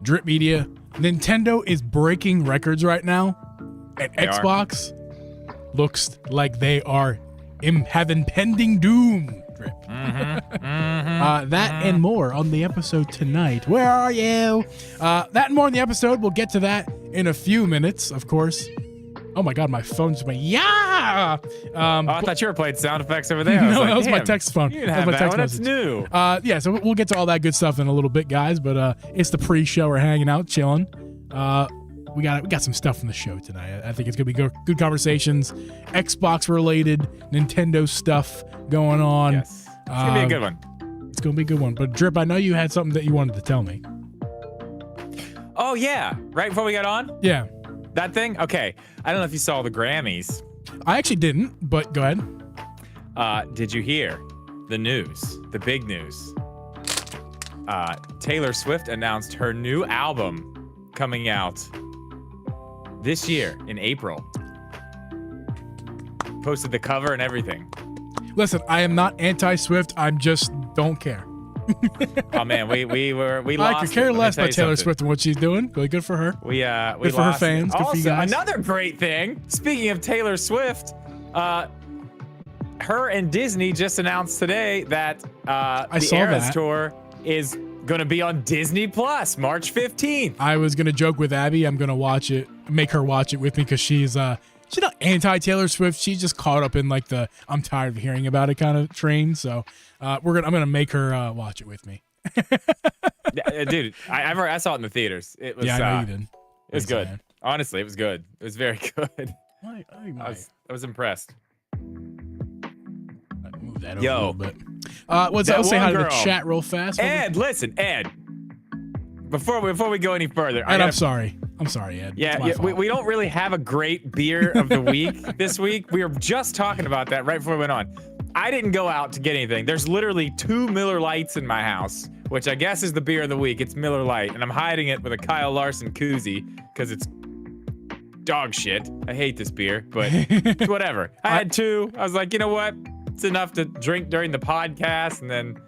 Drip Media, Nintendo is breaking records right now, and Xbox looks like they are have impending doom. Drip. That and more on the episode tonight. Where are you? That and more on the episode. We'll get to that in a few minutes, of course. Oh my God, my phone's yeah. I thought you were playing sound effects over there. No, that was my text phone. You didn't have that one. That's new. Yeah, so we'll get to all that good stuff in a little bit, guys. But it's the pre-show. We're hanging out, chilling. We got some stuff in the show tonight. I think it's gonna be good conversations, Xbox related, Nintendo stuff going on. Yes, it's gonna be a good one. It's gonna be a good one. But Drip, I know you had something that you wanted to tell me. Oh yeah, right before we got on. Yeah. That thing? Okay. I don't know if you saw the Grammys. I actually didn't, but go ahead. Did you hear the news? The big news. Taylor Swift announced her new album coming out this year in April. Posted the cover and everything. Listen, I am not anti-Swift. I'm just don't care. Oh man, we lost. I could care less about Taylor Swift and what she's doing. Really good for her. We good for her fans. Good also, for you guys. Another great thing. Speaking of Taylor Swift, her and Disney just announced today that the Eras Tour is going to be on Disney Plus March 15th. I was gonna joke with Abby. I'm gonna watch it, make her watch it with me because she's not anti-Taylor Swift. She's just caught up in like the I'm tired of hearing about it kind of train. So I'm gonna make her watch it with me. Yeah, dude, I saw it in the theaters. It was I know you did. It was good. Man. Honestly, it was good. It was very good. I was impressed. I'd move that over Yo, a little bit. Let's say hi to the chat real fast. Ed, listen, Ed. Before we go any further, I'm sorry. I'm sorry, Ed. Yeah, we don't really have a great beer of the week this week. We were just talking about that right before we went on. I didn't go out to get anything. There's literally 2 Miller Lights in my house, which I guess is the beer of the week. It's Miller Lite, and I'm hiding it with a Kyle Larson koozie because it's dog shit. I hate this beer, but it's whatever. I had 2. I was like, you know what? It's enough to drink during the podcast, and then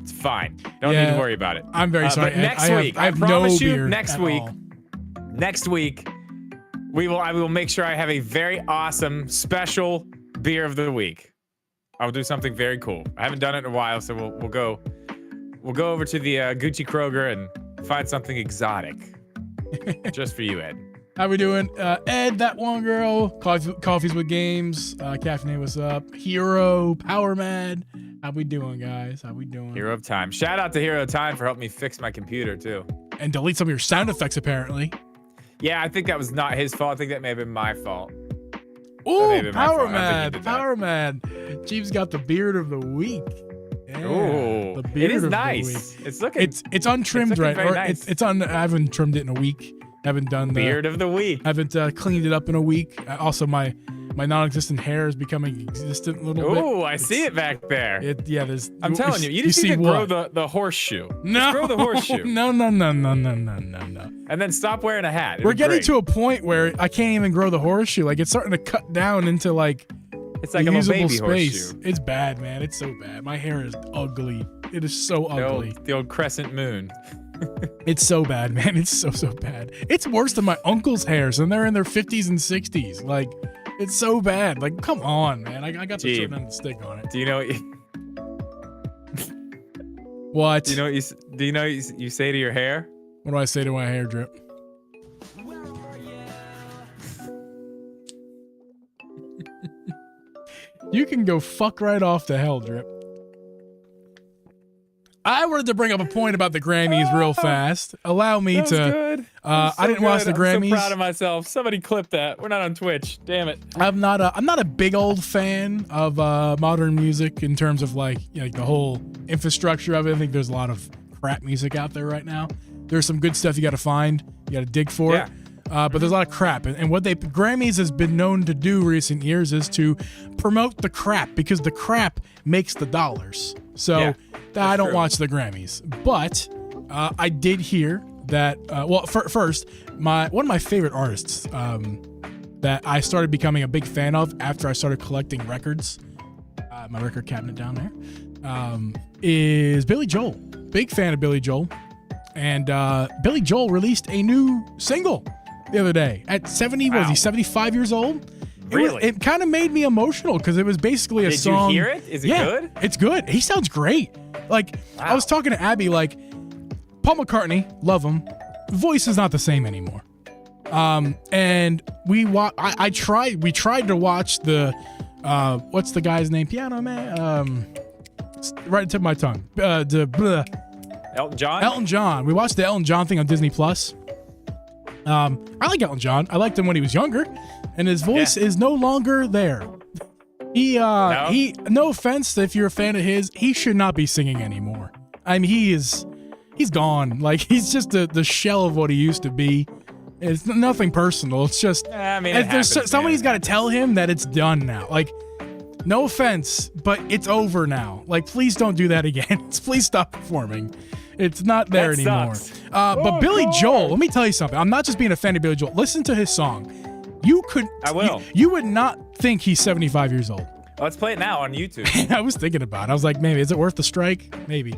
it's fine. Don't need to worry about it. I'm very sorry. But next week, I promise you, next week, I will make sure I have a very awesome special beer of the week. I'll do something very cool. I haven't done it in a while, so we'll go over to the Gucci Kroger and find something exotic just for you, Ed. How we doing? Ed, that one girl, Coffees with Games, Caffeine, what's up? Hero, Power Mad. How we doing, guys? How we doing? Hero of Time. Shout out to Hero of Time for helping me fix my computer, too. And delete some of your sound effects, apparently. Yeah, I think that was not his fault. I think that may have been my fault. Ooh, Power Mad. Power Mad. Chief's got the beard of the week. Yeah, ooh, the beard it is of nice. The week. It's looking. It's untrimmed, right? Very or nice. It's on. I haven't trimmed it in a week. Haven't done the beard of the week. Haven't cleaned it up in a week. Also, my non-existent hair is becoming existent a little bit. Oh, I see it back there. There's. I'm telling you, you just need to grow the horseshoe. No, just grow the horseshoe. No. And then stop wearing a hat. We're getting to a point where I can't even grow the horseshoe. Like it's starting to cut down into like. It's like a little baby space. horseshoe. It's bad, man. It's so bad. My hair is ugly. It is so ugly. The old crescent moon. It's so bad, man. It's so bad. It's worse than my uncle's hairs, and they're in their 50s and 60s. Like, it's so bad. Like, come on, man. I got the short end of the stick on it. Do you know what? Do you know what you say to your hair? What do I say to my hair, Drip? You can go fuck right off to hell, Drip. I wanted to bring up a point about the Grammys real fast. Allow me to. Good. I didn't watch the Grammys. I'm so proud of myself. Somebody clip that. We're not on Twitch. Damn it. I'm not a big old fan of modern music in terms of like the whole infrastructure of it. I think there's a lot of crap music out there right now. There's some good stuff you got to find. You got to dig for it. But there's a lot of crap. And what Grammys has been known to do recent years is to promote the crap because the crap makes the dollars. So I don't watch the Grammys. But I did hear that, first, one of my favorite artists that I started becoming a big fan of after I started collecting records, my record cabinet down there, is Billy Joel. Big fan of Billy Joel. And Billy Joel released a new single the other day at 70. Wow. Was he 75 years old? Really? It kind of made me emotional because it was basically a song. Did you hear it? Is it good? It's good. He sounds great. Like, I was talking to Abby, like, Paul McCartney, love him. Voice is not the same anymore. And we tried to watch the what's the guy's name? Piano Man. Right to my tongue. Elton John. Elton John. We watched the Elton John thing on Disney Plus. I like Elton John. I liked him when he was younger, and his voice is no longer there. No offense if you're a fan of his, he should not be singing anymore. I mean, he's gone. Like, he's just the shell of what he used to be. It's nothing personal. It's just, somebody's got to tell him that it's done now. Like, no offense, but it's over now. Like, please don't do that again. Please stop performing. It's not there anymore. But Billy Joel, let me tell you something. I'm not just being a fan of Billy Joel. Listen to his song. I will. You would not think he's 75 years old. Let's play it now on YouTube. I was thinking about it. I was like, maybe, is it worth the strike? Maybe.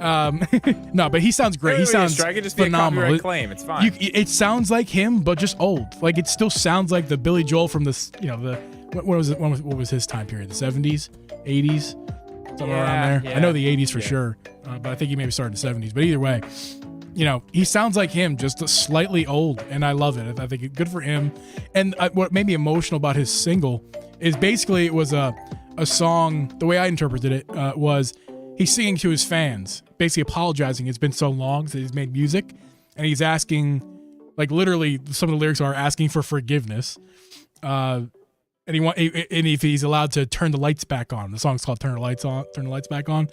No, but he sounds great. He sounds strike. It just phenomenal. Be a copyright claim. It's fine. It sounds like him, but just old. Like, it still sounds like the Billy Joel from what was his time period? The 70s, 80s, somewhere around there. I know the 80s for sure, but I think he maybe started the 70s. But either way, he sounds like him, just slightly old, and I love it. I think it's good for him. And what made me emotional about his single is basically it was a song. The way I interpreted it was he's singing to his fans, basically apologizing. It's been so long since he's made music, and he's asking, like, literally, some of the lyrics are asking for forgiveness. And if he's allowed to turn the lights back on. The song's called "Turn the Lights Back On,"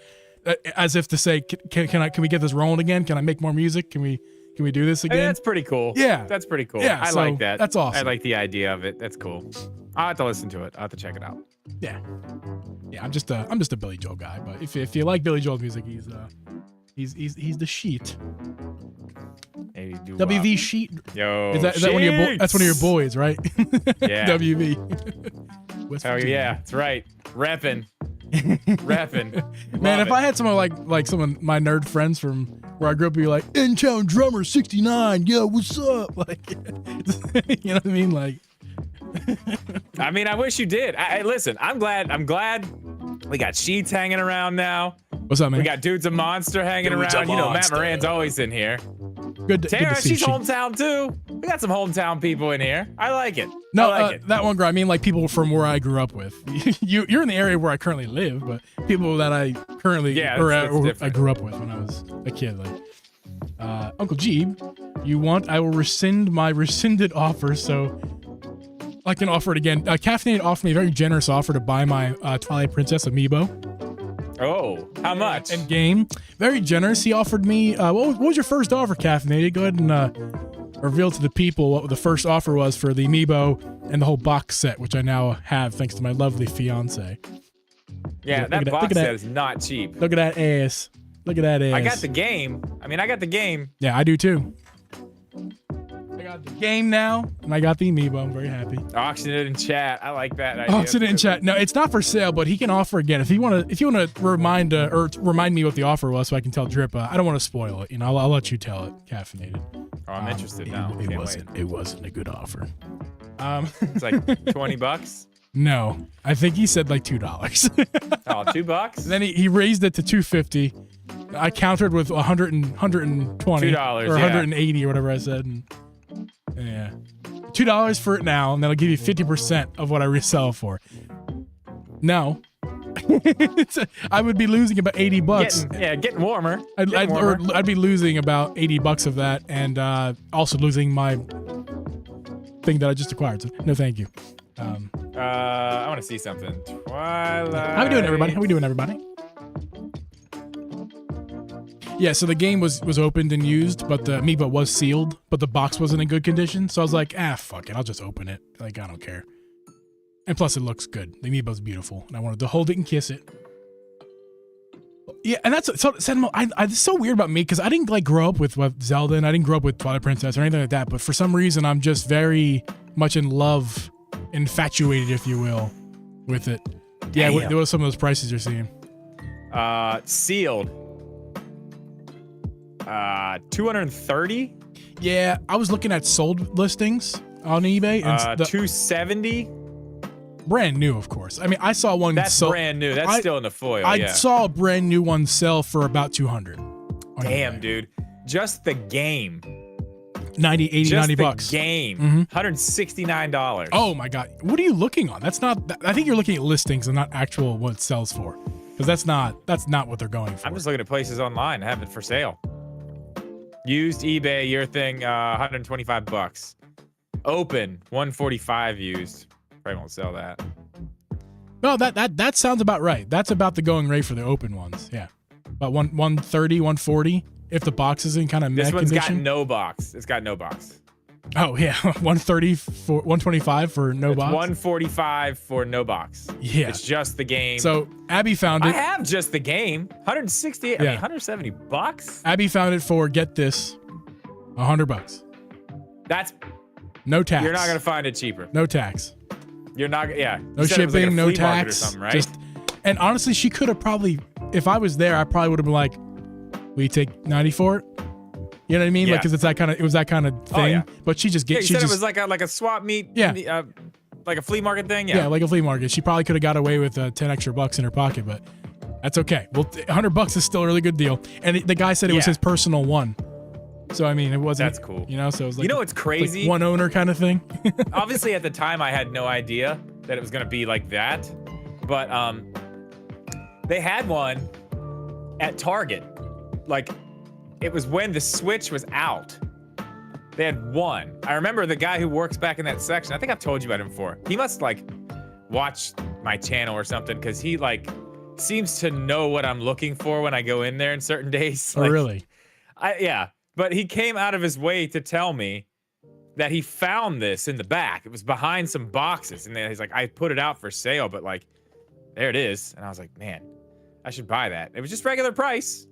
as if to say, "Can we get this rolling again? Can I make more music? Can we do this again?" That's pretty cool. Yeah, that's pretty cool. Yeah, I like that. That's awesome. I like the idea of it. That's cool. I'll have to listen to it. I'll have to check it out. Yeah. I'm just a Billy Joel guy. But if you like Billy Joel's music, he's the sheet. Hey, WV Sheet. Yo, is that one of your that's one of your boys, right? Yeah. WV. Oh yeah, that's right. Reppin'. Man, if I had someone like some of my nerd friends from where I grew up, be like, "In Town Drummer 69, yo, what's up?" Like, you know what I mean? Like, I mean, I wish you did. Listen, I'm glad we got Sheets hanging around now. What's up, man? We got Dude's a Monster hanging around. You know, Matt Moran's always in here. Tara, she's hometown too. We got some hometown people in here. I like it. No, I like it. That one girl. I mean, like, people from where I grew up with. You're in the area where I currently live, but people that I currently I grew up with when I was a kid. Like, Uncle Jeeb, I will rescind my rescinded offer, so I can offer it again. Caffeinated offered me a very generous offer to buy my Twilight Princess amiibo. Oh, how much? And game. Very generous. He offered me, what was your first offer, Caffeinated? Go ahead and reveal to the people what the first offer was for the amiibo and the whole box set, which I now have thanks to my lovely fiance. Yeah, that box set is not cheap. Look at that ass. Look at that ass. I got the game. Yeah, I do too. I got the game now, and I got the amiibo. I'm very happy. Auction it in chat. I like that idea. Auction it in chat. No, it's not for sale, but he can offer again. If you want to remind me what the offer was, so I can tell Drip. I don't want to spoil it. I'll let you tell it. Caffeinated. Oh, I'm interested now. It wasn't a good offer. It's like $20. No, I think he said like $2. Oh, $2? Then he raised it to $250. I countered with $120 $2 or $180 or whatever I said. And, yeah, $2 for it now, and that'll give you 50% of what I resell for. No, I would be losing about $80. Getting warmer. I'd be losing about $80 of that, and also losing my thing that I just acquired. So no, thank you. I want to see something. Twilight. How we doing, everybody? Yeah, so the game was opened and used, but the amiibo was sealed, but the box wasn't in good condition. So I was like, fuck it, I'll just open it. Like, I don't care. And plus, it looks good. The amiibo's beautiful, and I wanted to hold it and kiss it. Yeah, and that's so it's so weird about me because I didn't like grow up with Zelda, and I didn't grow up with Twilight Princess or anything like that. But for some reason, I'm just very much in love, infatuated, if you will, with it. Yeah, what are some of those prices you're seeing? Sealed. 230. Yeah, I was looking at sold listings on eBay. And 270. Brand new, of course. I mean, I saw one. That's brand new. That's still in the foil. I saw a brand new one sell for about 200. Damn, dude. Just the game. 90, 80, just 90 the bucks. Game. $169. Oh my God. What are you looking on? That's not, I think you're looking at listings and not actual what it sells for. Because that's not what they're going for. I'm just looking at places online. I have it for sale. Used eBay, your thing, 125 bucks. Open, 145 used. Probably won't sell that. No, that sounds about right. That's about the going rate for the open ones. Yeah. About 130, 140. If the box is in kind of this meh one's condition. got no box. It's got no box. Oh yeah, 130 for 125 for no box. 145 for no box. Yeah, it's just the game. So Abby found it. I have just the game. 160. Yeah. I mean, 170 bucks. Abby found it for, get this, $100. That's no tax. You're not gonna find it cheaper. No tax. You're not. Yeah. No shipping. No tax. Or something, right? And honestly, she could have probably, if I was there, I probably would have been like, "Will you take 90 for it?" You know what I mean? Yeah. Like, because it was that kind of thing. Oh, yeah. But she just it was like a swap meet. Yeah. Like a flea market thing. Yeah, like a flea market. She probably could have got away with 10 extra bucks in her pocket, but that's okay. Well, $100 is still a really good deal. And the guy said it was his personal one. So I mean, it wasn't. That's cool. You know, so it was like, you know what's crazy? Like one owner kind of thing. Obviously, at the time, I had no idea that it was gonna be like that. But they had one at Target. Like, it was when the Switch was out. They had one. I remember the guy who works back in that section. I think I've told you about him before. He must like watch my channel or something, because he like seems to know what I'm looking for when I go in there in certain days. Oh, like, really? Yeah. But he came out of his way to tell me that he found this in the back. It was behind some boxes. And then he's like, I put it out for sale, but like, there it is. And I was like, man, I should buy that. It was just regular price.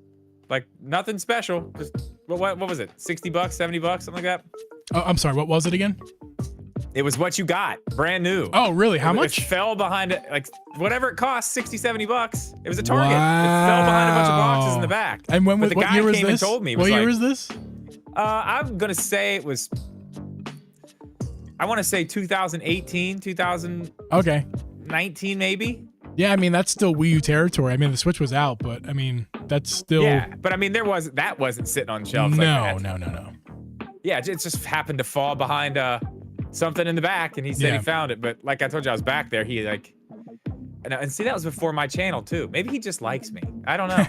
Like, nothing special. Just, what was it? 60 bucks, 70 bucks, something like that? Oh, I'm sorry. What was it again? It was what you got. Brand new. Oh, really? How much? It fell behind it. Like, whatever it cost, 60, 70 bucks. It was a Target. Wow. It fell behind a bunch of boxes in the back. And when was, the what guy year was came this? And told me, what year was this? I'm going to say it was, I want to say 2018, 2019 Okay. maybe. Yeah, I mean, that's still Wii U territory. I mean, the Switch was out, but I mean, that's still. Yeah, but I mean, that wasn't sitting on shelves no, like that. No. Yeah, it just happened to fall behind something in the back, and he said he found it. But like I told you, I was back there. He like, and see, that was before my channel too. Maybe he just likes me. I don't know.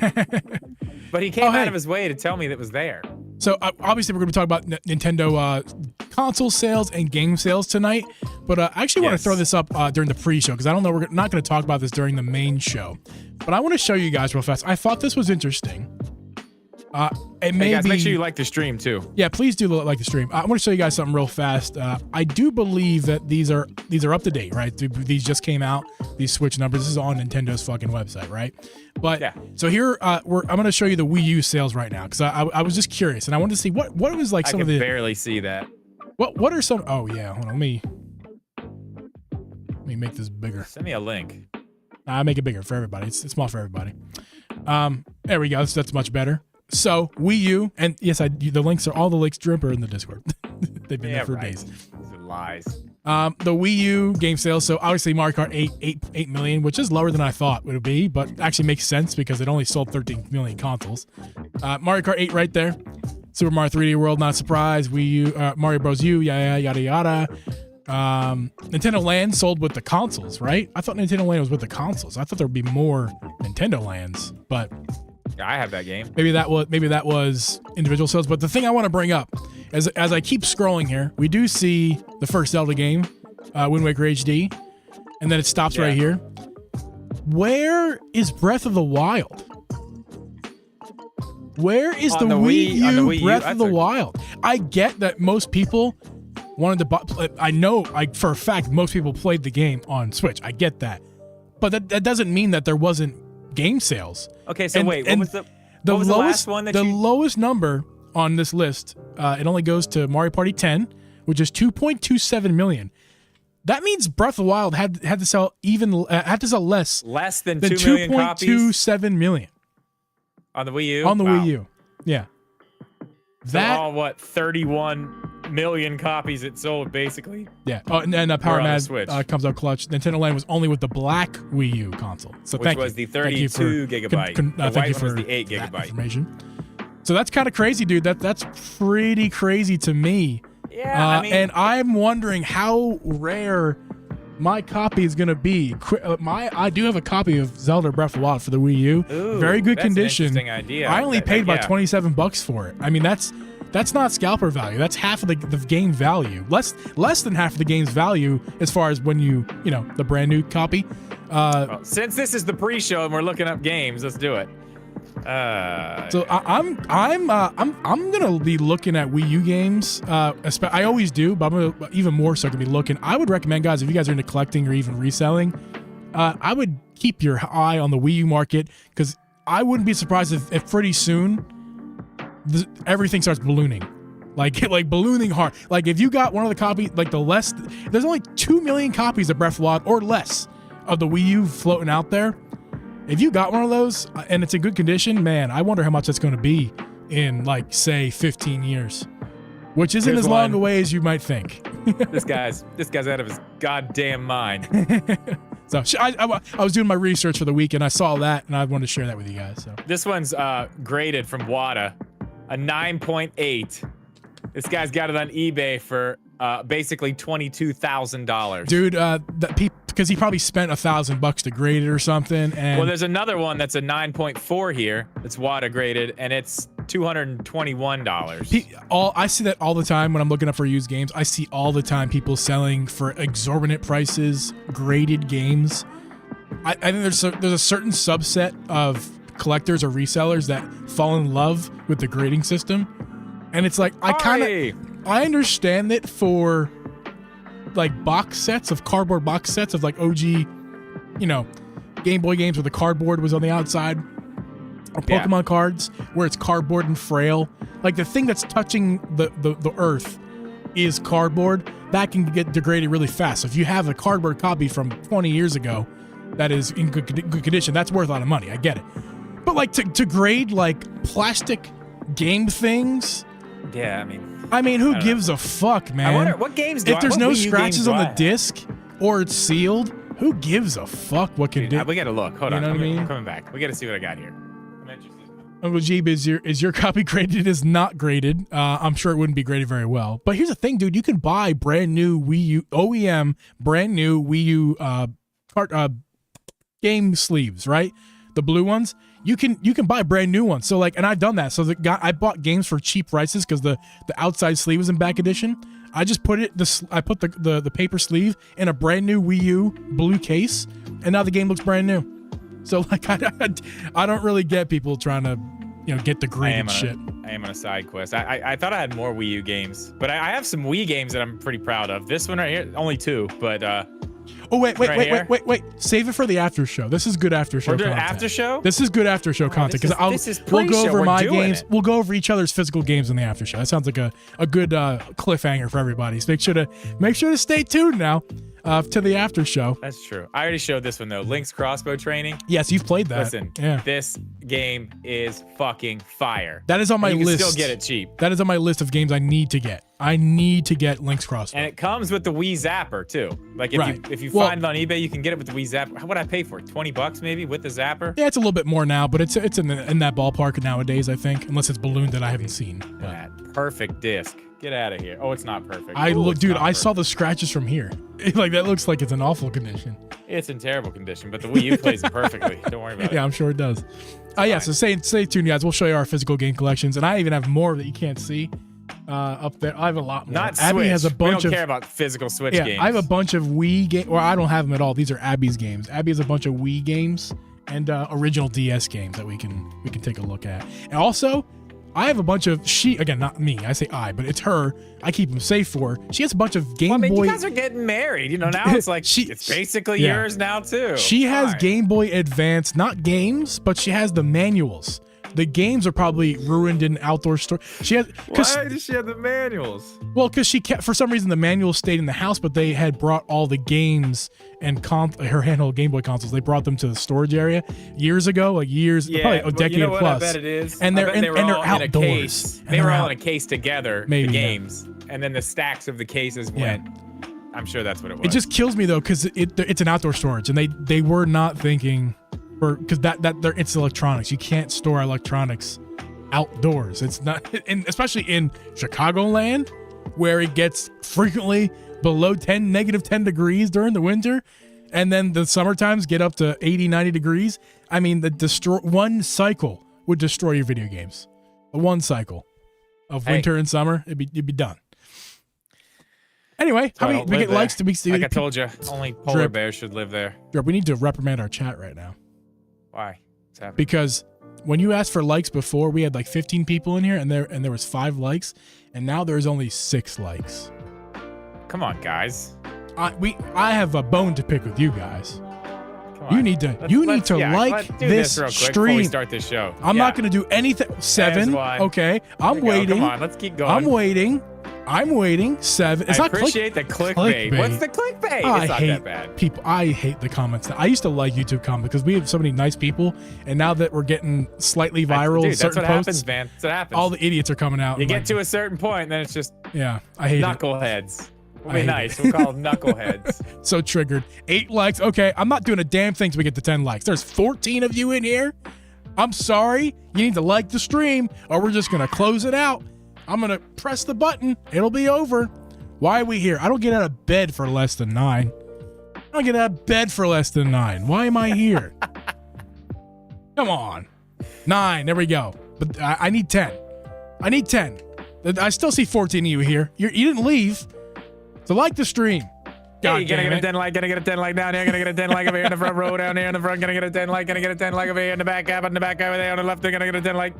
But he came out of his way to tell me that it was there. So obviously, we're going to talk about Nintendo console sales and game sales tonight. But I actually want to throw this up during the pre-show, because I don't know, we're not going to talk about this during the main show. But I want to show you guys real fast. I thought this was interesting. It may guys, be, make sure you like the stream too. Yeah, please do like the stream. I want to show you guys something real fast. I do believe that these are up to date, right? These just came out. These Switch numbers. This is on Nintendo's fucking website, right? But so here, I'm going to show you the Wii U sales right now, because I was just curious, and I wanted to see what was like some of the. I can barely see that. What are some? Oh yeah, hold on. Let me make this bigger. Send me a link. I make it bigger for everybody. It's small for everybody. There we go. That's much better. So Wii U, and yes, the links are all the links. Dripper in the Discord. They've been there for days. These are lies. The Wii U game sales. So obviously Mario Kart 8 million, which is lower than I thought it would be, but actually makes sense because it only sold 13 million consoles. Mario Kart 8 right there. Super Mario 3D World, not surprised. Wii U, Mario Bros. U, yada yada. Nintendo Land sold with the consoles, right? I thought Nintendo Land was with the consoles. I thought there would be more Nintendo Lands, but I have that game. Maybe that was individual sales. But the thing I want to bring up, as I keep scrolling here, we do see the first Zelda game, Wind Waker HD, and then it stops right here. Where is Breath of the Wild? Where is the Wii U Breath of the Wild? I get that most people wanted to buy. I know, for a fact, most people played the game on Switch. I get that, but that doesn't mean that there wasn't game sales. Okay, so what was the last one that lowest number on this list? It only goes to Mario Party 10, which is 2.27 million. That means Breath of the Wild had to sell less than 2 million copies. 2.27 million On the Wii U? On the Wii U. Yeah. That all what 31 million copies it sold basically. yeah. Oh, and then Power Were on the Mad Switch. comes out clutch. Nintendo Land was only with the black Wii U console. So Which thank was you. the Thank you 32 gigabyte. The thank white you one was for the 8 that gigabyte. information. So that's kind of crazy, dude. That's pretty crazy to me. Yeah, I mean, and I'm wondering how rare my copy is gonna be. I do have a copy of Zelda Breath of the Wild for the Wii U. Ooh, Very good that's an condition. interesting idea. I only paid about yeah. $27 for it. I mean, that's not scalper value. That's half of the game value. Less than half of the game's value as far as when the brand new copy. Well, since this is the pre-show and we're looking up games, let's do it. So I'm gonna be looking at Wii U games. I always do, but I'm gonna even more so gonna be looking. I would recommend, guys, if you guys are into collecting or even reselling, I would keep your eye on the Wii U market, because I wouldn't be surprised if pretty soon everything starts ballooning, like ballooning hard. Like if you got one of the copies, like there's only 2 million copies of Breath of the Wild or less of the Wii U floating out there. If you got one of those and it's in good condition, man, I wonder how much that's going to be in, like, say 15 years, which isn't as long away as you might think. This guy's out of his goddamn mind. So I was doing my research for the week and I saw that and I wanted to share that with you guys. So This one's graded from WADA, a 9.8. This guy's got it on eBay for basically $22,000. Dude, because he probably spent $1,000 to grade it or something. And well, there's another one that's a 9.4 here. It's WADA graded, and it's $221. I see that all the time when I'm looking up for used games. I see all the time people selling for exorbitant prices graded games. I think there's a certain subset of collectors or resellers that fall in love with the grading system, and it's like I understand it for like cardboard box sets of like OG, Game Boy games where the cardboard was on the outside, or Pokemon cards where it's cardboard and frail. Like the thing that's touching the earth is cardboard. That can get degraded really fast. So if you have a cardboard copy from 20 years ago that is in good condition, that's worth a lot of money. I get it. But like to grade like plastic game things. Yeah, I mean, who gives a fuck, man? I wonder what games if there's no scratches on the disc or it's sealed, who gives a fuck what can do? We gotta look. Hold on. You know what I mean? I'm coming back. We gotta see what I got here. I'm interested. Uncle Jeeb, is your copy graded? It is not graded. I'm sure it wouldn't be graded very well. But here's the thing, dude. You can buy brand new Wii U OEM, brand new Wii U game sleeves, right? The blue ones. You can buy brand new ones. So like, and I've done that. So I bought games for cheap prices because the outside sleeve was in back edition. I just put the paper sleeve in a brand new Wii U blue case, and now the game looks brand new. So like, I don't really get people trying to get the graded shit. I am on a side quest. I thought I had more Wii U games, but I have some Wii games that I'm pretty proud of. This one right here, only 2, but oh wait! Save it for the after show. This is good after show. We're doing content. After show. This is good after show content because we'll go over my games. We'll go over each other's physical games in the after show. That sounds like a good cliffhanger for everybody. So make sure to stay tuned now to the after show. That's true. I already showed this one though. Link's crossbow training. Yes, you've played that. Listen, this game is fucking fire. That is on my list. You can still get it cheap. That is on my list of games I need to get. I need to get Link's crossbow. And it comes with the Wii Zapper too. Like if you find it on eBay, you can get it with the Wii Zapper. How would I pay for it? $20 maybe with the Zapper? Yeah, it's a little bit more now, but it's in that ballpark nowadays, I think, unless it's ballooned that I haven't seen. That perfect disc. Get out of here. Oh, it's not perfect. I saw the scratches from here. Like that looks like it's in awful condition. It's in terrible condition, but the Wii U plays it perfectly. Don't worry about it. Yeah, I'm sure it does. So stay tuned, guys. We'll show you our physical game collections, and I even have more that you can't see. Up there, I have a lot more. Not Abby Switch. has a bunch we don't care about physical Switch games. I have a bunch of Wii games, or I don't have them at all. These are Abby's games. Abby has a bunch of Wii games and original DS games that we can take a look at. And also, I have a bunch of not me. I say I, but it's her. I keep them safe for her. She has a bunch of Game Boy. You guys are getting married. Now it's like it's basically yours now too. She has Game Boy Advance, not games, but she has the manuals the games are probably ruined in outdoor storage. Why does she have the manuals? Well, because she kept, for some reason, the manuals stayed in the house, but they had brought all the games and her handheld Game Boy consoles. They brought them to the storage area years ago, probably a decade you know plus. What I bet it is. And they're all outdoors. In a case. They were all in a case together. Maybe, the games, and then the stacks of the cases went. I'm sure that's what it was. It just kills me though, because it's an outdoor storage, and they were not thinking, because it's electronics. You can't store electronics outdoors. It's not, and especially in Chicagoland, where it gets frequently below negative 10 degrees during the winter, and then the summer times get up to 80, 90 degrees. I mean, one cycle would destroy your video games. One cycle of winter and summer, it'd be done. Anyway, how many we get likes to be? Like I told you, only polar bears should live there. Drip, we need to reprimand our chat right now. Why? What's happening? Because when you asked for likes before, we had like 15 people in here, and there was 5 likes, and now there's only 6 likes. Come on, guys. I have a bone to pick with you guys. Come on. You need to like this real quick stream. Before we start this show. I'm not going to do anything. 7. Okay, I'm waiting. Come on, let's keep going. I'm waiting. 7. It's I not appreciate the clickbait. What's the clickbait? It's not that bad. I hate the comments. I used to like YouTube comments because we have so many nice people, and now that we're getting slightly viral, that's what posts, happens, man. That's what happens. All the idiots are coming out. You get to a certain point, and then it's just I hate knuckleheads. We'll be nice. We'll call them knuckleheads. So triggered. 8 likes. Okay, I'm not doing a damn thing till we get to 10 likes. There's 14 of you in here. I'm sorry. You need to like the stream, or we're just gonna close it out. I'm gonna press the button. It'll be over. Why are we here? I don't get out of bed for less than 9. I don't get out of bed for less than 9. Why am I here? Come on. 9. There we go. But I need 10. I need 10. I still see 14 of you here. You didn't leave. So like the stream. Hey, gonna get a 10 like, gonna get a 10 like down here, gonna get a 10 like over here in the front row, down here in the front, gonna get a 10 like, gonna get a 10 like over here in the back over there on the left, gonna get a 10 like.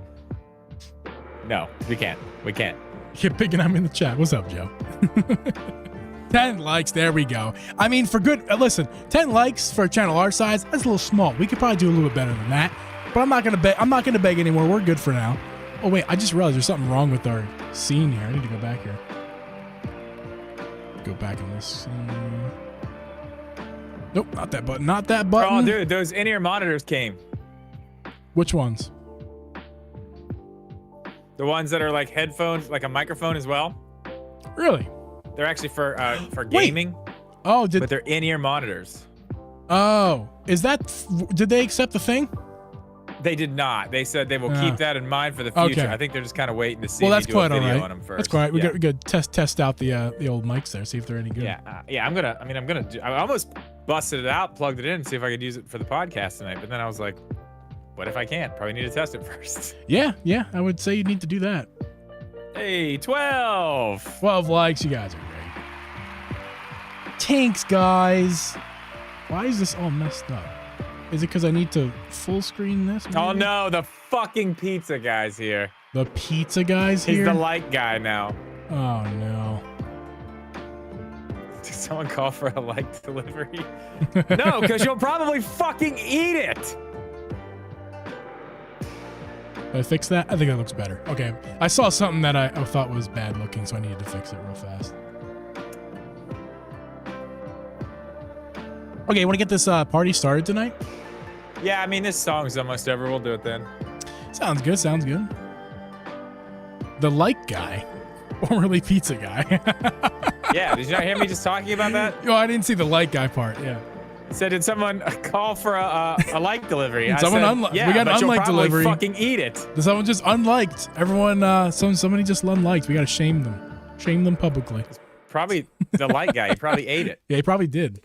No, we can't. We can't. Keep picking I'm in the chat. What's up, Joe? 10 likes. There we go. I mean, for good. Listen, 10 likes for a channel our size, that's a little small. We could probably do a little bit better than that. But I'm not gonna beg. I'm not gonna beg anymore. We're good for now. Oh wait, I just realized there's something wrong with our scene here. I need to go back here. Go back in this scene. Nope, not that button. Not that button. Oh, dude, those in-ear monitors came. Which ones? The ones that are like headphones, like a microphone as well. Really? They're actually for gaming. Wait. Oh, but they're in-ear monitors. Oh, is that? Did they accept the thing? They did not. They said they will keep that in mind for the future. Okay. I think they're just kind of waiting to see. Well, that's if we do quite a video all right. on them first. That's quite. We got test out the old mics there, see if they're any good. Yeah, yeah. I almost busted it out, plugged it in, and see if I could use it for the podcast tonight. But then I was like, what if I can't? Probably need to test it first. Yeah. I would say you need to do that. Hey, 12. 12 likes. You guys are great. Tanks, guys. Why is this all messed up? Is it because I need to full screen this? Maybe? Oh no, the fucking pizza guy's here. The pizza guy's here? He's the light guy now. Oh no. Did someone call for a light delivery? No, because you'll probably fucking eat it. Did I fix that? I think that looks better. Okay. I saw something that I thought was bad looking, so I needed to fix it real fast. Okay, want to get this party started tonight? Yeah, I mean, this song's almost over. We'll do it then. Sounds good. Sounds good. The light guy, formerly pizza guy. Yeah, did you not hear me just talking about that? Oh, I didn't see the light guy part. Yeah. So did someone call for a like delivery? Yeah, we got an unlike delivery. Fucking eat it. Someone just unliked. Everyone, somebody just unliked. We gotta shame them. Shame them publicly. It's probably the light guy. He probably ate it. Yeah, he probably did.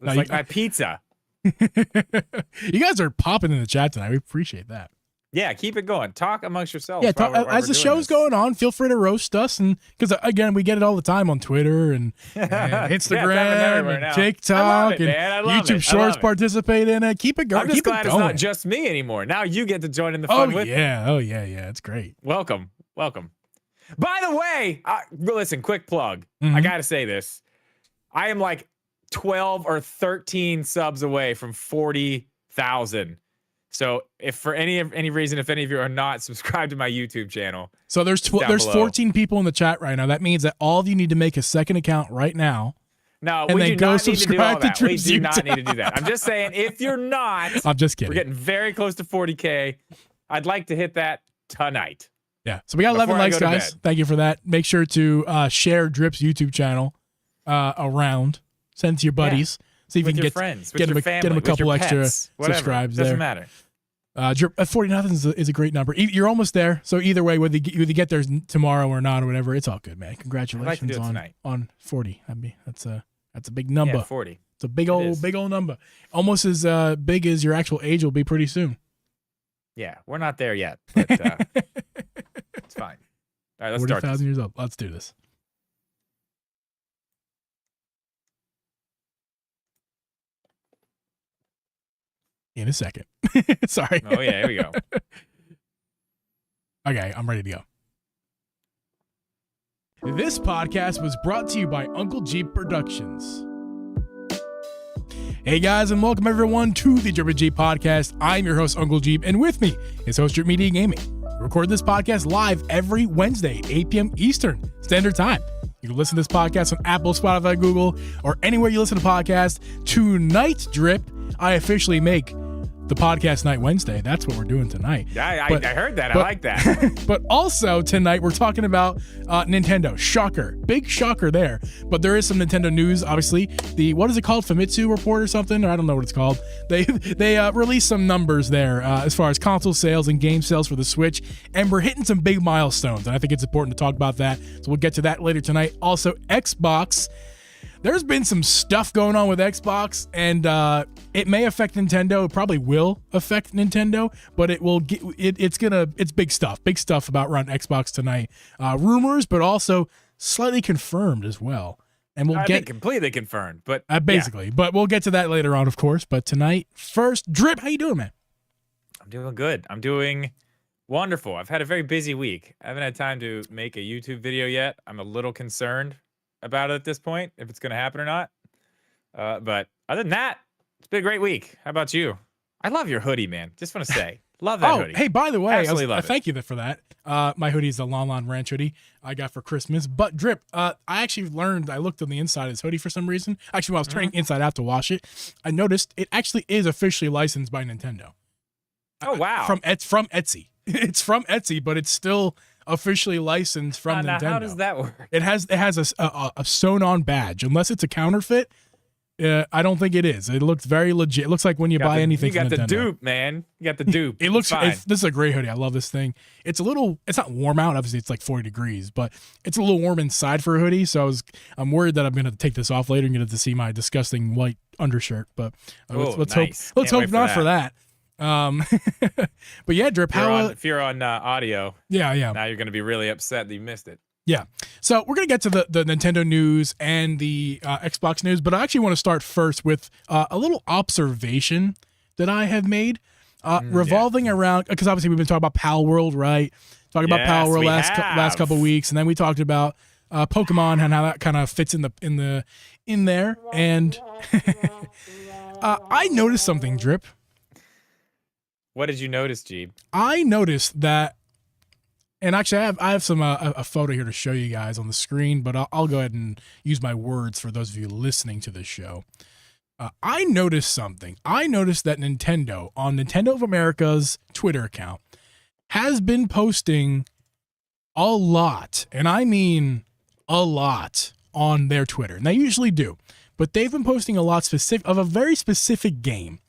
It's like my pizza. You guys are popping in the chat tonight. We appreciate that. Yeah, keep it going. Talk amongst yourselves. Yeah, as the show's going on, feel free to roast us, and because again, we get it all the time on Twitter and Instagram and TikTok and YouTube Shorts. Participate in it. Keep it going. I'm just glad it's not just me anymore. Now you get to join in the fun with me. Oh yeah, it's great. Welcome. By the way, listen, quick plug. I gotta say this. I am like 12 or 13 subs away from 40,000. So if for any reason, if any of you are not subscribed to my YouTube channel, so there's 14 people in the chat right now. That means that all of you need to make a second account right now. No, and we then do go not need to do all subscribe to that. We Drip's do not YouTube. need to do that. I'm just saying, if you're not, I'm just kidding. We're getting very close to 40K. I'd like to hit that tonight. Yeah. So we got 11 likes, guys. Thank you for that. Make sure to share Drip's YouTube channel around. Send it to your buddies. See if you can get him a couple extra subscribes there. Doesn't matter. Drip 40,000 is a great number. You're almost there. So either way, whether you get there tomorrow or not or whatever, it's all good, man. Congratulations on 40. That's a big number. Yeah, 40. It's a big old number. Almost as big as your actual age will be pretty soon. Yeah, we're not there yet, but it's fine. All right, let's start. 40,000 years old. Let's do this. In a second. Sorry. Oh, yeah, here we go. Okay, I'm ready to go. This podcast was brought to you by Uncle Jeep Productions. Hey guys, and welcome everyone to the Drip Jeep Podcast. I'm your host, Uncle Jeep, and with me is host Drip Media Gaming. We record this podcast live every Wednesday, 8 p.m. Eastern Standard Time. You can listen to this podcast on Apple, Spotify, Google, or anywhere you listen to podcasts. Tonight, Drip, I officially make the podcast night Wednesday. That's what we're doing tonight. Yeah, I heard that. I like that. But also tonight we're talking about Nintendo. Shocker. Big shocker there. But there is some Nintendo news, obviously. What is it called? Famitsu report or something? Or I don't know what it's called. They released some numbers there as far as console sales and game sales for the Switch. And we're hitting some big milestones. And I think it's important to talk about that. So we'll get to that later tonight. Also, Xbox. There's been some stuff going on with Xbox, and it may affect Nintendo. It probably will affect Nintendo, but it's big stuff about around Xbox tonight. Rumors, but also slightly confirmed as well. And we'll get completely confirmed, but basically. Yeah. But we'll get to that later on, of course. But tonight, first, Drip, how you doing, man? I'm doing good. I'm doing wonderful. I've had a very busy week. I haven't had time to make a YouTube video yet. I'm a little concerned about it at this point, if it's going to happen or not. But other than that, it's been a great week. How about you? I love your hoodie, man. Just want to say, love that hoodie. Hey, by the way, I thank you for that. My hoodie is a Lon Lon Ranch hoodie I got for Christmas. But Drip, I actually I looked on the inside of this hoodie for some reason. Actually, when I was turning inside out to wash it, I noticed it actually is officially licensed by Nintendo. Oh, wow. From Etsy. It's from Etsy, but it's still officially licensed from Nintendo. How does that work? It has a sewn-on badge. Unless it's a counterfeit, I don't think it is. It looks very legit. It looks like when you buy anything from Nintendo. You got the dupe, man. You got the dupe. This is a great hoodie. I love this thing. It's not warm out. Obviously, it's like 40 degrees, but it's a little warm inside for a hoodie. So I'm worried that I'm going to take this off later and get to see my disgusting white undershirt. But let's hope not for that. But yeah, Drip, if you're on audio, yeah, now you're going to be really upset that you missed it. Yeah. So we're going to get to the Nintendo news and the Xbox news, but I actually want to start first with a little observation that I have made revolving around, because obviously we've been talking about Pal World, right? Talking about Pal World last couple of weeks, and then we talked about Pokemon and how that kind of fits in there. And I noticed something, Drip. What did you notice, Jeeb? I noticed that, and actually I have some a photo here to show you guys on the screen, but I'll go ahead and use my words for those of you listening to this show. I noticed something. I noticed that Nintendo, on Nintendo of America's Twitter account, has been posting a lot, and I mean a lot, on their Twitter. And they usually do, but they've been posting a lot of a very specific game.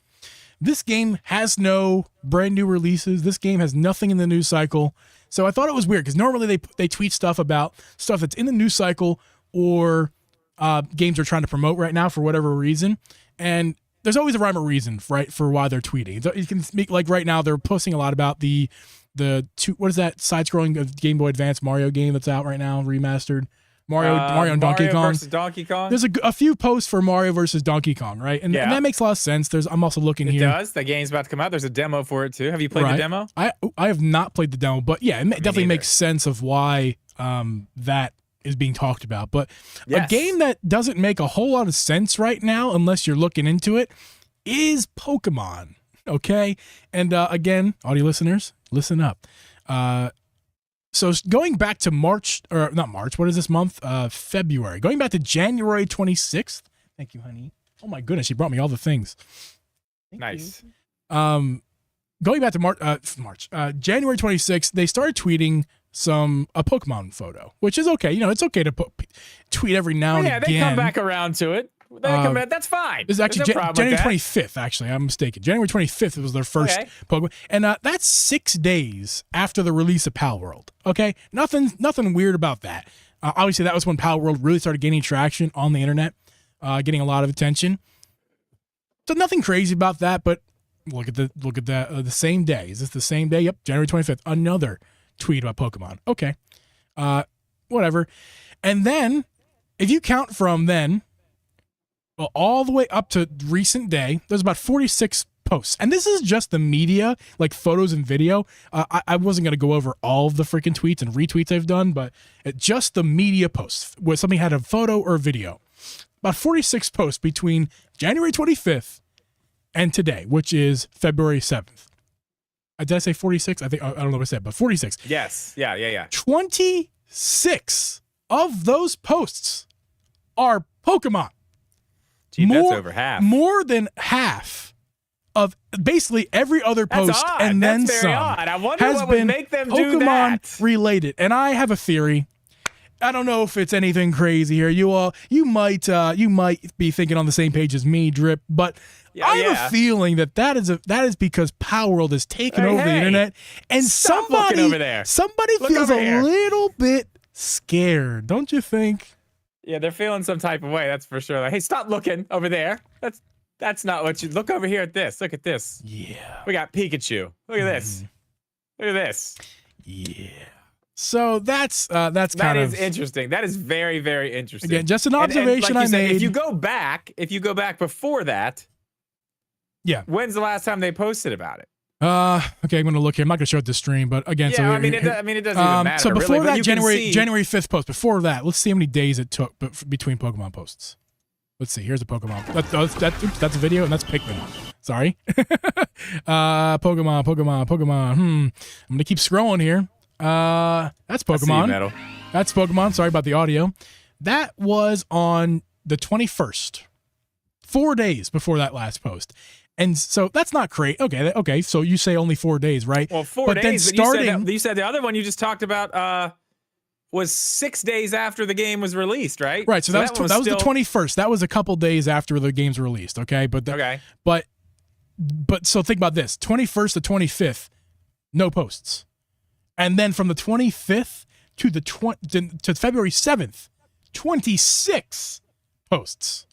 This game has no brand new releases. This game has nothing in the news cycle. So I thought it was weird because normally they tweet stuff about stuff that's in the news cycle or games they're trying to promote right now for whatever reason. And there's always a rhyme or reason, right, for why they're tweeting. So you can speak, like right now they're posting a lot about the what is that side-scrolling Game Boy Advance Mario game that's out right now, remastered? Mario and Donkey Kong. Mario versus Donkey Kong. There's a few posts for Mario versus Donkey Kong, right? And that makes a lot of sense. I'm also looking here. It does. The game's about to come out. There's a demo for it too. Have you played the demo? I have not played the demo, but yeah, it definitely makes sense of why that is being talked about. But a game that doesn't make a whole lot of sense right now, unless you're looking into it, is Pokemon. Okay. And again, audio listeners, listen up. So going back to March, or not March, what is this month? February. Going back to January 26th. Thank you, honey. Oh my goodness, she brought me all the things. Thank Nice. you. Going back to January 26th, they started tweeting a Pokemon photo, which is okay. You know, it's okay to tweet every now and again. Yeah, they come back around to it. That's fine. This is actually January 25th, actually. I'm mistaken. January 25th was their first Pokemon. And that's 6 days after the release of Pal World. Okay? Nothing weird about that. Obviously, that was when Pal World really started gaining traction on the internet, getting a lot of attention. So nothing crazy about that, but look at that the same day. Is this the same day? Yep, January 25th. Another tweet about Pokemon. Okay. Whatever. And then, if you count from then, well, all the way up to recent day, there's about 46 posts. And this is just the media, like photos and video. I wasn't going to go over all of the freaking tweets and retweets I've done, but just the media posts where somebody had a photo or a video. About 46 posts between January 25th and today, which is February 7th. Did I say 46? I don't know what I said, but 46. Yes. Yeah. 26 of those posts are Pokemon. Gee, that's over half. More than half of basically every other post odd. and then that's some very odd. I wonder has what been would make them do Pokemon that. related. And I have a theory. I don't know if it's anything crazy here. You might be thinking on the same page as me, Drip, but I have a feeling that is because Power World has taken over the internet, and somebody feels a little bit scared, don't you think? Yeah, they're feeling some type of way. That's for sure. Like, hey, stop looking over there. That's not what you look over here at this. Look at this. Yeah, we got Pikachu. Look at this. Look at this. Yeah. So that's kind of... That is interesting. That is very, very interesting. Again, just an observation I made. If you go back before that, yeah. When's the last time they posted about it? Okay, I'm going to look here. I'm not going to show it the stream, but again, yeah, so it doesn't even matter. So before really, that January 5th post, before that, let's see how many days it took between Pokemon posts. Let's see. Here's a Pokemon. That's a video, and that's Pikmin. Sorry. Pokemon. I'm going to keep scrolling here. That's Pokemon. That's Pokemon. Sorry about the audio. That was on the 21st. 4 days before that last post. And so that's not great. Okay. So you say only 4 days, right? Well, 4 days. But you said the other one you just talked about was 6 days after the game was released, right? Right. So that was the 21st. That was a couple days after the game's released. Okay. But so think about this: 21st to 25th, no posts, and then from the 25th to February 7th, 26 posts.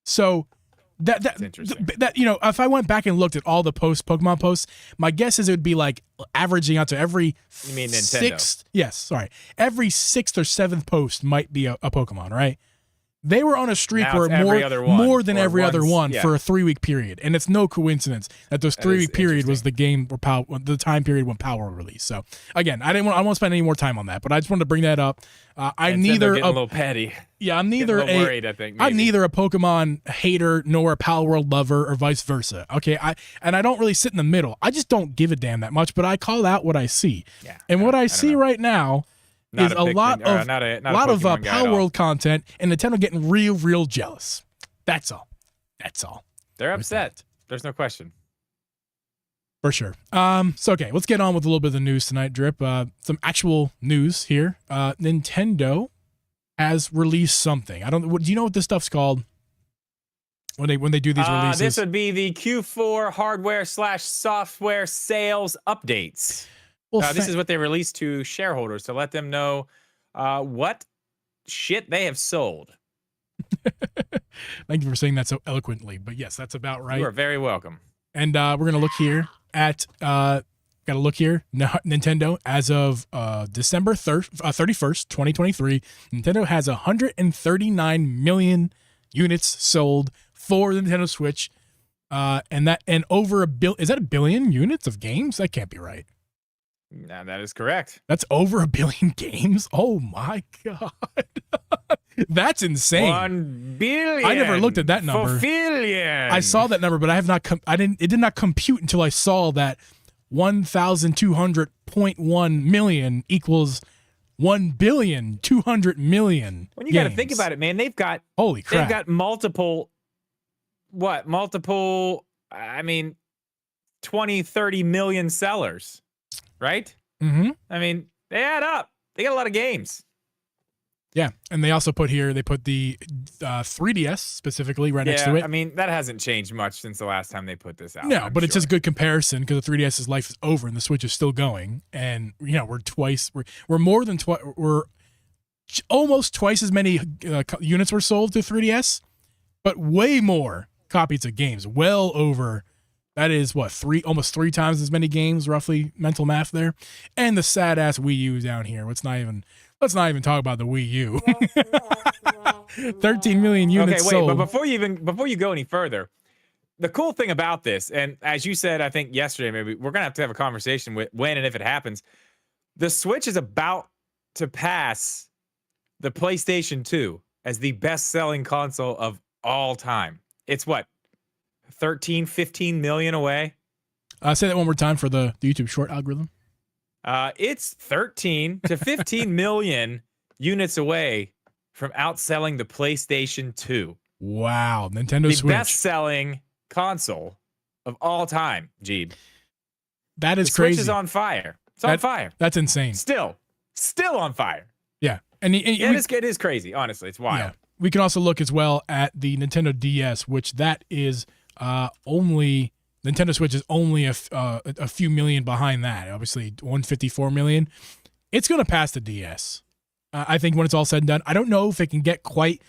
So. That's interesting. If I went back and looked at all the Pokemon posts, my guess is it would be like averaging out to every You mean Nintendo? sixth. Yes, sorry. Every sixth or seventh post might be a Pokemon, right? They were on a streak where more than every other one for a 3-week period, and it's no coincidence that those 3-week period was the time period when Power released. So again, I won't spend any more time on that, but I just wanted to bring that up. I'm neither a little petty. Yeah, I'm neither worried, I think, maybe. I'm neither a Pokemon hater nor a Pal World lover or vice versa. Okay, I don't really sit in the middle. I just don't give a damn that much, but I call out what I see. Yeah, and what I see right now is a lot of Pal World content and Nintendo getting real jealous. That's all. They're upset. There's no question. For sure. So okay, let's get on with a little bit of the news tonight, Drip. Some actual news here. Nintendo has released something. Do you know what this stuff's called? When they do these releases? This would be the Q4 hardware/software sales updates. Well, this is what they released to shareholders to let them know what shit they have sold. Thank you for saying that so eloquently. But yes, that's about right. You are very welcome. And we're gonna look here at Nintendo as of December 31st, 2023. Nintendo has 139 million units sold for the Nintendo Switch, and over a bill. Is that 1 billion units of games? That can't be right. No, that is correct. That's over 1 billion games. Oh my god! That's insane. 1 billion. I never looked at that number. I saw that number, but I have not. It did not compute until I saw that 1,200.1 million equals 1,200,000,000. When you got to think about it, man, they've got holy crap. They've got multiple. I mean, 20, 30 million sellers, right? Mm-hmm. I mean, they add up. They got a lot of games. Yeah, and they also put the 3DS specifically right next to it. I mean, that hasn't changed much since the last time they put this out. No, but it's just a good comparison because the 3DS's life is over and the Switch is still going. And we're almost twice as many units were sold to 3DS, but way more copies of games. Well over. That is almost 3 times as many games, roughly. Mental math there, and the sad ass Wii U down here. Let's not even talk about the Wii U. 13 million units sold. But before you go any further, the cool thing about this, and as you said, I think yesterday, maybe we're gonna have to have a conversation with when and if it happens. The Switch is about to pass the PlayStation 2 as the best-selling console of all time. It's what? 13, 15 million away. Say that one more time for the YouTube short algorithm. It's 13 to 15 million units away from outselling the PlayStation 2. Wow, Nintendo Switch. The best-selling console of all time, Jeeb. That is the crazy. Switch is on fire. It's on fire. That's insane. Still on fire. Yeah. It is crazy, honestly. It's wild. Yeah. We can also look as well at the Nintendo DS, which that is only Nintendo Switch is only a few million behind that. Obviously, 154 million. It's going to pass the DS. I think when it's all said and done, I don't know if it can get quite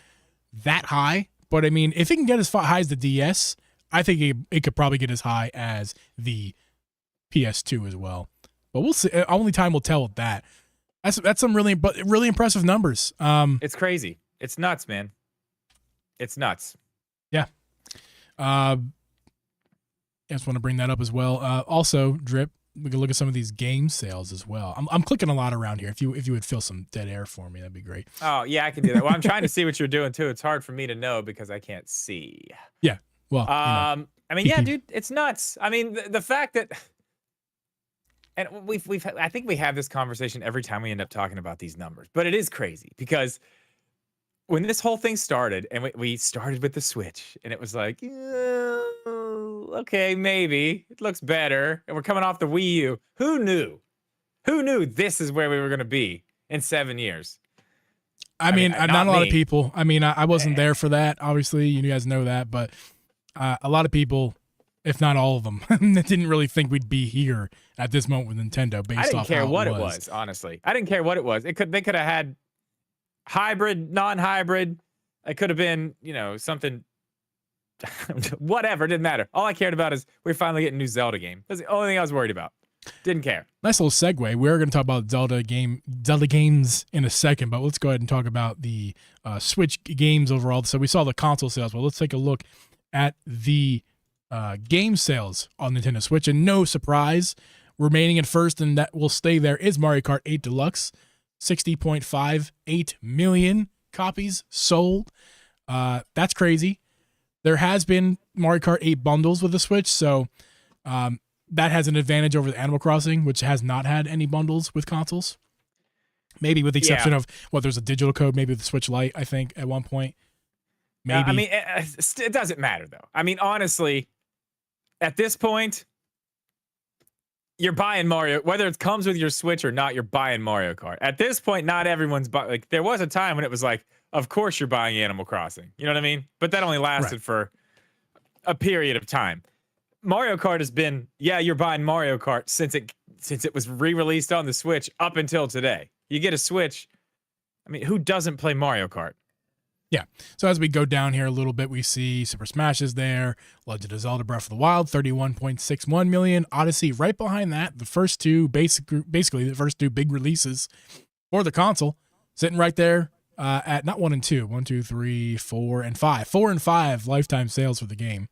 that high, but I mean, if it can get as high as the DS, I think it could probably get as high as the PS2 as well. But we'll see. Only time will tell with that. That's some really impressive numbers. It's crazy. It's nuts, man. It's nuts. Yeah. I just want to bring that up as well. Also, Drip, we can look at some of these game sales as well. I'm clicking a lot around here. If you would fill some dead air for me, that'd be great. Oh yeah, I can do that. Well, I'm trying to see what you're doing too. It's hard for me to know because I can't see. Yeah. Well. I mean, yeah, dude, it's nuts. I mean, the fact that, and I think we have this conversation every time we end up talking about these numbers, but it is crazy because when this whole thing started, and we started with the Switch, and it was like, okay, maybe it looks better, and we're coming off the Wii U. Who knew? Who knew this is where we were going to be in 7 years? I mean, not a lot of people. I mean, I wasn't there for that. Obviously, you guys know that, but a lot of people, if not all of them, didn't really think we'd be here at this moment with Nintendo. Based off I didn't care what it was, honestly. I didn't care what it was. They could have had hybrid, non-hybrid. It could have been, something, whatever. It didn't matter. All I cared about is we're finally getting a new Zelda game. That's the only thing I was worried about. Didn't care. Nice little segue. We're going to talk about Zelda games in a second, but let's go ahead and talk about the Switch games overall. So we saw the console sales. Well, let's take a look at the game sales on Nintendo Switch. And no surprise, remaining in first, and that will stay there, is Mario Kart 8 Deluxe. 60.58 million copies sold. That's crazy. There has been Mario Kart 8 bundles with the Switch, so that has an advantage over the Animal Crossing, which has not had any bundles with consoles. Maybe with the exception of, there's a digital code, maybe with the Switch Lite, I think, at one point. Maybe. I mean, it doesn't matter, though. I mean, honestly, at this point, you're buying Mario, whether it comes with your Switch or not, you're buying Mario Kart. At this point, not everyone's buying. Like, there was a time when it was like, of course you're buying Animal Crossing. You know what I mean? But that only lasted for a period of time. Mario Kart has been, you're buying Mario Kart since it was re-released on the Switch up until today. You get a Switch. I mean, who doesn't play Mario Kart? Yeah. So as we go down here a little bit, we see Super Smash is there, Legend of Zelda Breath of the Wild, 31.61 million, Odyssey right behind that. The first two, basically the first two big releases for the console, sitting right there at not 1 and 2, 1, 2, 3, 4, and 5. 4 and 5 lifetime sales for the game.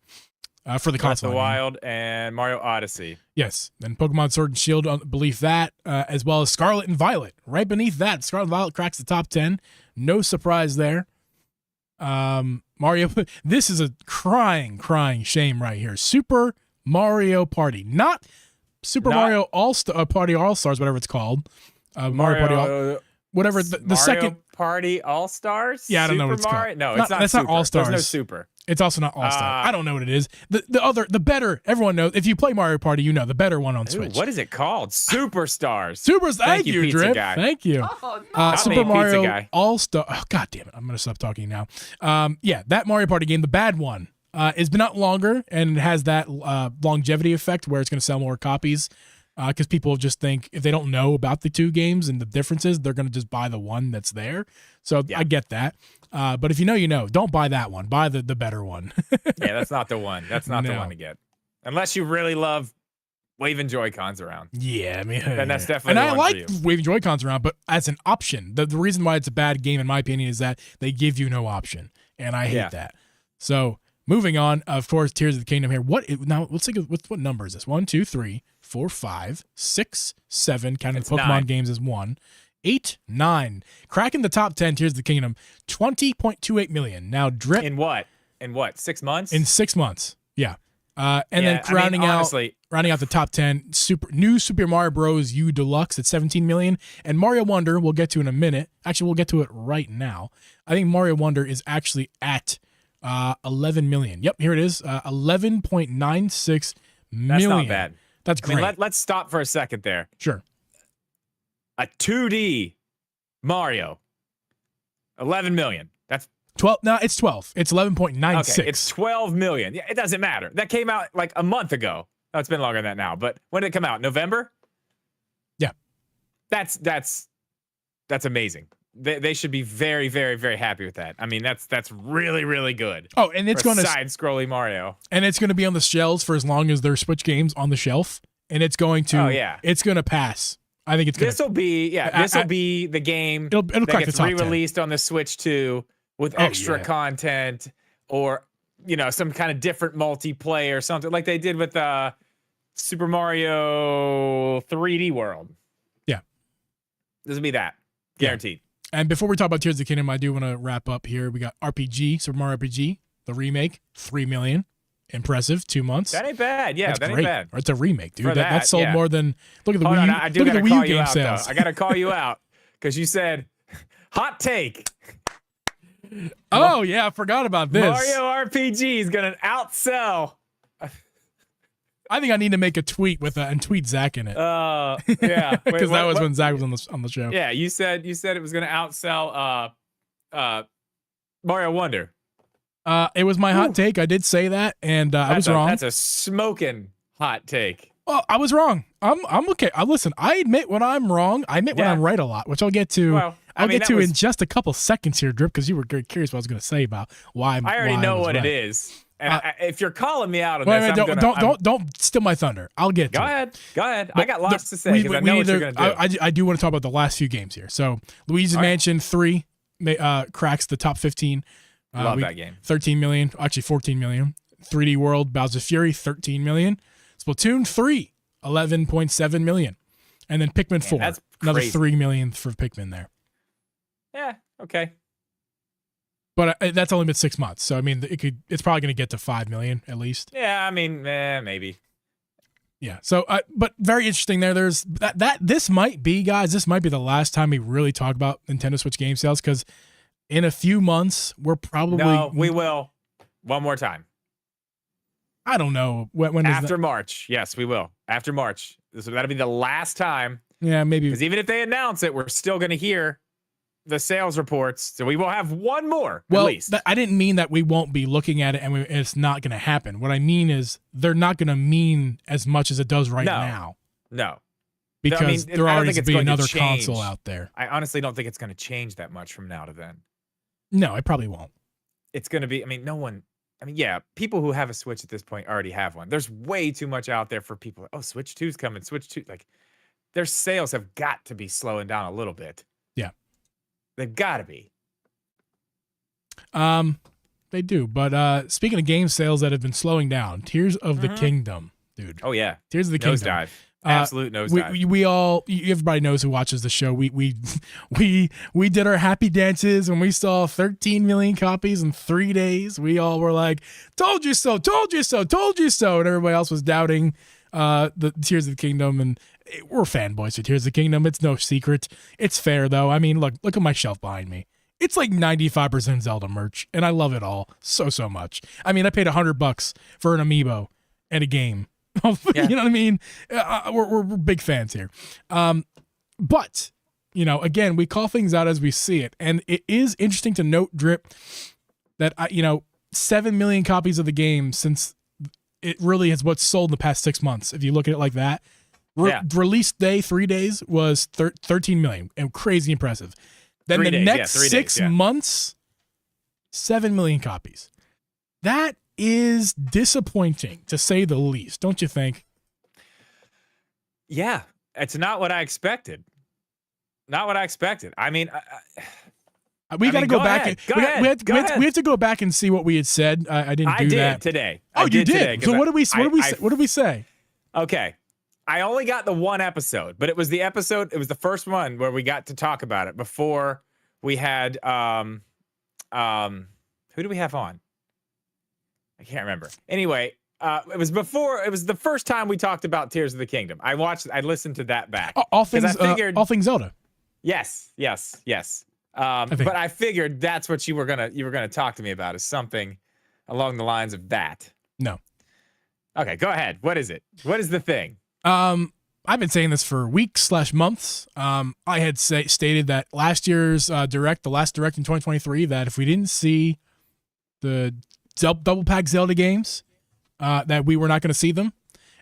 For the console. Breath of the Wild and Mario Odyssey. Yes. Then Pokemon Sword and Shield beneath that, as well as Scarlet and Violet. Right beneath that, Scarlet and Violet cracks the top 10. No surprise there. Mario, this is a crying shame right here. Super Mario Party, not Super Mario Party All-Stars, whatever it's called. Mario Party whatever the Mario second Party All-Stars? Yeah, I don't know what it's called. No, it's not that's Super. not All-Stars. There's no Super. It's also not All-Star. I don't know what it is. The better, everyone knows. If you play Mario Party, you know the better one on Switch. What is it called? Superstars. Thank you, Pizza Drip. Guy. Thank you. Oh, no. Super Mario All-Star. Oh, God damn it. I'm going to stop talking now. Yeah, that Mario Party game, the bad one, has been out longer, and it has that longevity effect where it's going to sell more copies. Because people just think if they don't know about the two games and the differences, they're going to just buy the one that's there. So I get that. But if you know, you know. Don't buy that one. Buy the better one. Yeah, that's not the one. That's not the one to get. Unless you really love waving Joy-Cons around. Yeah, I mean. Then that's definitely and the I one like for you. waving Joy-Cons around, but as an option. The reason why it's a bad game, in my opinion, is that they give you no option. And I hate that. So moving on, of course, Tears of the Kingdom here. Now, let's think of what number is this? 1, 2, 3, 4, 5, 6, 7. Counting the Pokemon 9. games as 1. 8, 9. Cracking the top 10, Tears of the Kingdom. 20.28 million. Now, Drip. In what? 6 months? In 6 months. Yeah. And then rounding out the top 10, new Super Mario Bros. U Deluxe at 17 million. And Mario Wonder, we'll get to in a minute. Actually, we'll get to it right now. I think Mario Wonder is actually at 11 million. Yep, here it is. 11.96 million. That's not bad. That's great. I mean, let's stop for a second there. Sure. A 2D Mario, 11 million. That's 12. No, it's 12. It's 11.96. Okay, it's 12 million. Yeah, it doesn't matter. That came out like a month ago. Oh, it's been longer than that now. But when did it come out? November? Yeah. That's amazing. They should be very, very, very happy with that. I mean, that's really, really good. Oh, and it's going to side-scrolling Mario, and it's going to be on the shelves for as long as there's Switch games on the shelf, and it's going to. It's going to pass. I think it's going to. This will be the game it'll that crack gets the top re-released on the Switch 2 with extra content, or some kind of different multiplayer, something like they did with Super Mario 3D World. Yeah, this will be that guaranteed. Yeah. And before we talk about Tears of the Kingdom, I do want to wrap up here. We got RPG, Super Mario RPG, the remake, 3 million. Impressive, 2 months. That ain't bad. Yeah, that ain't bad. It's a remake, dude. That sold more than. Look at the Wii U. I do look at the Wii U game sales. Though. I gotta call you out because you said hot take. Oh yeah, I forgot about this. Mario RPG is gonna outsell. I think I need to make a tweet and tweet Zach in it. Yeah, because that was when Zach was on the show. Yeah, you said it was gonna outsell Mario Wonder. It was my hot take. I did say that, and I was wrong. That's a smoking hot take. Well, I was wrong. I'm okay. Listen, I admit when I'm wrong. I admit when I'm right a lot, which I'll get to. Well, I'll get to in just a couple seconds here, Drip, because you were very curious what I was going to say about why. I already know what it is. And if you're calling me out on this, don't steal my thunder. I'll get to it. Go ahead. I got lots to say because I know what you're going to do. I do want to talk about the last few games here. So Luigi's Mansion 3 cracks the top 15. Love that game. 13 million, actually 14 million. 3D World, Bowser's Fury, 13 million. Splatoon 3, 11.7 million. And then Pikmin 4, another 3 million for Pikmin there. Yeah, okay. But that's only been 6 months. So, I mean, it's probably going to get to 5 million at least. Yeah, I mean, maybe. Yeah. So, but very interesting there. There's this might be, guys, the last time we really talk about Nintendo Switch game sales because in a few months, we're probably. No, we will. One more time. I don't know. When after March. Yes, we will. After March. That'll be the last time. Yeah, maybe. Because even if they announce it, we're still going to hear the sales reports. So we will have one more, at least. I didn't mean that we won't be looking at it and it's not going to happen. What I mean is they're not going to mean as much as it does now. No. Because there already going to be another console out there. I honestly don't think it's going to change that much from now to then. No, it probably won't. It's going to be, people who have a Switch at this point already have one. There's way too much out there for people. Oh, Switch 2's coming. Switch 2. Like, their sales have got to be slowing down a little bit. Yeah. They've got to be. They do. But speaking of game sales that have been slowing down, Tears of the Kingdom, dude. Oh, yeah. Tears of the Kingdom. Nosedive. Absolute nosedive. We all, everybody knows who watches the show. We did our happy dances when we saw 13 million copies in 3 days. We all were like, "Told you so, told you so, told you so," and everybody else was doubting the Tears of the Kingdom. And we're fanboys for Tears of the Kingdom. It's no secret. It's fair though. I mean, look at my shelf behind me. It's like 95% Zelda merch, and I love it all so much. I mean, I paid $100 for an amiibo and a game. Yeah. You know what I mean? We're big fans here. But, again, we call things out as we see it. And it is interesting to note, Drip, that, 7 million copies of the game since it really is what's sold in the past 6 months. If you look at it like that, release day, 3 days was 13 million, and crazy impressive. Then the next 6 months, 7 million copies. That is disappointing, to say the least, don't you think? Yeah, it's not what I expected. Not what I expected. I mean, we got to go back. Ahead. We have to go back and see what we had said. I didn't do that today. Oh, you did. So what did we say? Okay, I only got the one episode, but it was the first one where we got to talk about it before we had who do we have on? I can't remember. Anyway, it was the first time we talked about Tears of the Kingdom. I listened to that back. All things Zelda. Yes. But I figured that's what you were gonna talk to me about, is something along the lines of that. No. Okay, go ahead. What is it? What is the thing? I've been saying this for weeks/months. I had stated that last year's the last direct in 2023, that if we didn't see the double pack Zelda games, that we were not going to see them.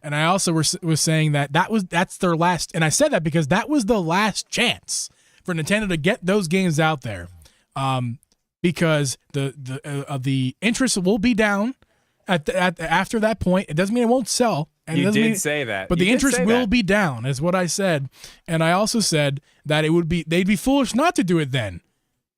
And I also was saying that's their last, and I said that because that was the last chance for Nintendo to get those games out there, because the interest will be down after that point. It doesn't mean it won't sell. And you did say that, but the interest will be down, is what I said. And I also said that they'd be foolish not to do it then.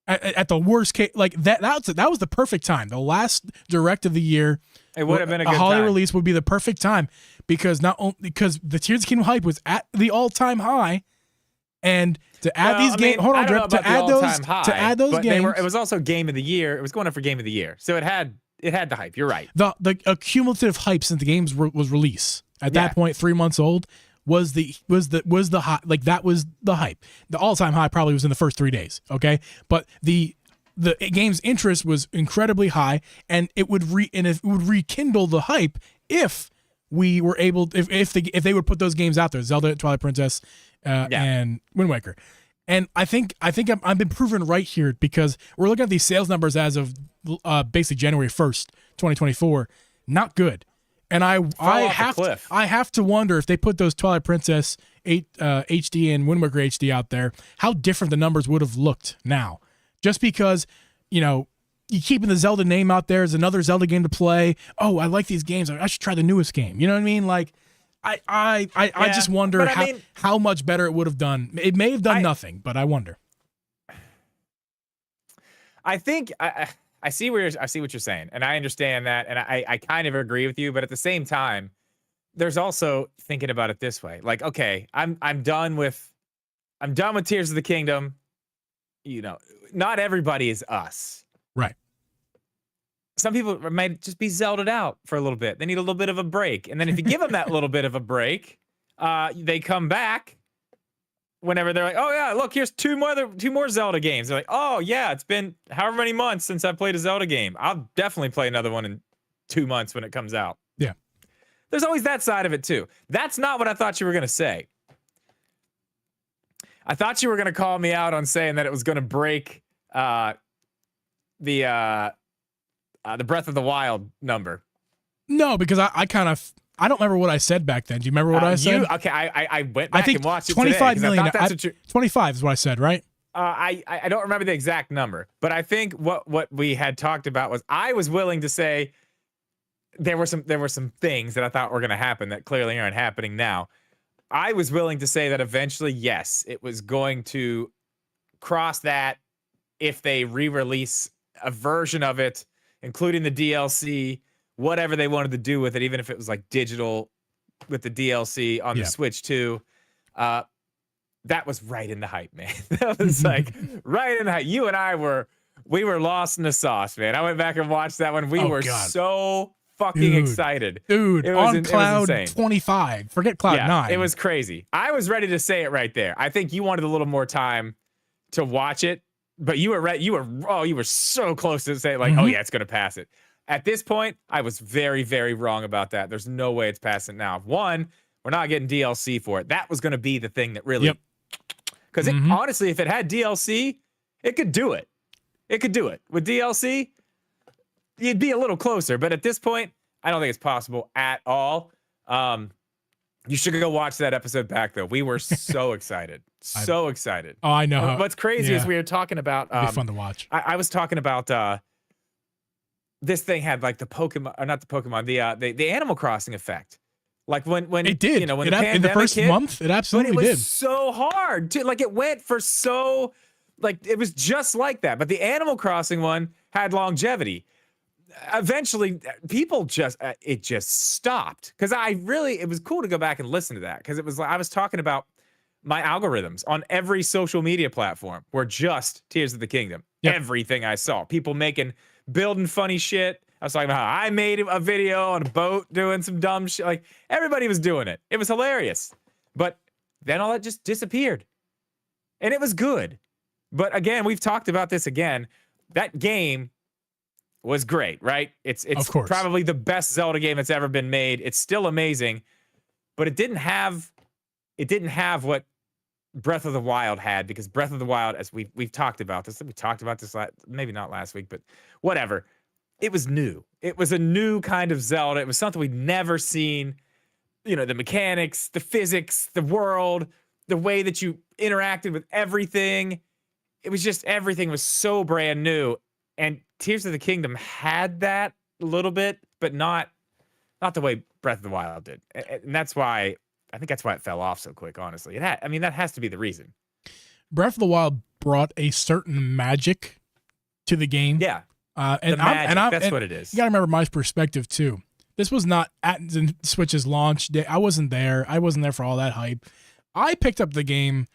At the worst case, like that was the perfect time. The last direct of the year, it would have been a good holiday time. release would be the perfect time, because because the Tears of the Kingdom hype was at the all-time high, and to add these games, hold on, Drip, to add those games, it was also game of the year. It was going up for game of the year, so it had the hype. You're right. The accumulative hype since the games was released at that point, 3 months old, was the high. Like, that was the hype. The all-time high probably was in the first 3 days. Okay, but the game's interest was incredibly high, and it would rekindle the hype if we were able, if they would put those games out there, Zelda, Twilight Princess, and Wind Waker. And I think I've been proven right here, because we're looking at these sales numbers as of basically January 1st, 2024. Not good. And I have to wonder, if they put those Twilight Princess HD and Wind Waker HD out there, how different the numbers would have looked now. Just because, you keeping the Zelda name out there as another Zelda game to play. Oh, I like these games. I should try the newest game. You know what I mean? Like, I just wonder how much better it would have done. It may have done nothing, but I wonder. I think I see what you're saying, and I understand that, and I kind of agree with you, but at the same time, there's also thinking about it this way. Like, okay, I'm done with Tears of the Kingdom. Not everybody is us. Right. Some people might just be Zelda'd out for a little bit. They need a little bit of a break. And then if you give them that little bit of a break, they come back whenever they're like, oh yeah, look, here's two more Zelda games. They're like, oh yeah, it's been however many months since I played a Zelda game. I'll definitely play another one in 2 months when it comes out. Yeah. There's always that side of it too. That's not what I thought you were going to say. I thought you were going to call me out on saying that it was going to break the Breath of the Wild number. No, because I don't remember what I said back then. Do you remember what I said? I went back and watched it 25 today, million. 25 is what I said, right? I don't remember the exact number, but I think what we had talked about was, I was willing to say there were some things that I thought were going to happen that clearly aren't happening now. I was willing to say that eventually, yes, it was going to cross that if they re-release a version of it, including the DLC, whatever they wanted to do with it, even if it was like digital with the DLC on the Switch too. That was right in the hype, man. That was like right in the hype. You and I were lost in the sauce, man. I went back and watched that one. We were so fucking excited. Dude, on cloud 25. Forget cloud 9. It was crazy. I was ready to say it right there. I think you wanted a little more time to watch it, but you were you were so close to say like, oh yeah, it's going to pass it. At this point, I was very, very wrong about that. There's no way it's passing now. One, we're not getting DLC for it. That was going to be the thing that really, because honestly, if it had DLC, it could do it. It could do it. With DLC, you'd be a little closer. But at this point, I don't think it's possible at all. You should go watch that episode back, though. We were so excited. So excited. Oh, I know. What's crazy is we were talking about... It'd be fun to watch. I was talking about... this thing had like the Pokemon... Or not the Pokemon. The Animal Crossing effect. Like when it did, you know, when it the pandemic in the first hit, month, it absolutely but it was did. so hard to like. It went for so like it was just like that. But the Animal Crossing one had longevity. Eventually, people just it just stopped because it was cool to go back and listen to that because it was like I was talking about my algorithms on every social media platform were just Tears of the Kingdom. Everything I saw, people building funny shit. I was talking about how I made a video on a boat doing some dumb shit. Like, everybody was doing it. It was hilarious. But then all that just disappeared. And it was good. But again, we've talked about this again. That game was great, right? It's probably the best Zelda game that's ever been made. It's still amazing. But it didn't have what Breath of the Wild had, because Breath of the Wild, as we've talked about this. We talked about this maybe not last week, but whatever. It was new. It was a new kind of Zelda. It was something we'd never seen. You know, the mechanics, the physics, the world, the way that you interacted with everything. It was just, everything was so brand new. And Tears of the Kingdom had that a little bit, but not the way Breath of the Wild did. And that's why, I think that's why it fell off so quick, honestly. That has to be the reason. Breath of the Wild brought a certain magic to the game. Yeah. And that's what it is. You gotta remember my perspective too. This was not at the Switch's launch day. I wasn't there. I wasn't there for all that hype. I picked up the game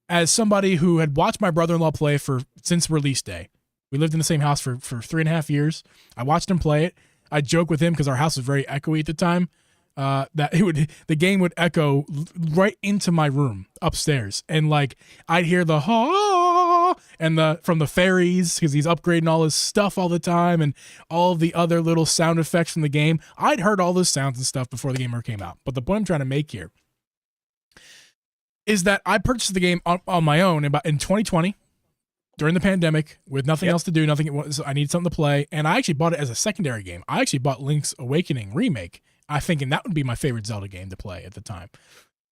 as somebody who had watched my brother-in-law play since release day. We lived in the same house for 3.5 years. I watched him play it. I joke with him because our house was very echoey at the time. That the game would echo right into my room upstairs, and like I'd hear the and from the fairies because he's upgrading all his stuff all the time, and all the other little sound effects from the game. I'd heard all those sounds and stuff before the game ever came out. But the point I'm trying to make here is that I purchased the game on my own in 2020 during the pandemic with nothing else to do. I needed something to play, and I actually bought it as a secondary game. I actually bought Link's Awakening Remake. I thinking that would be my favorite Zelda game to play at the time.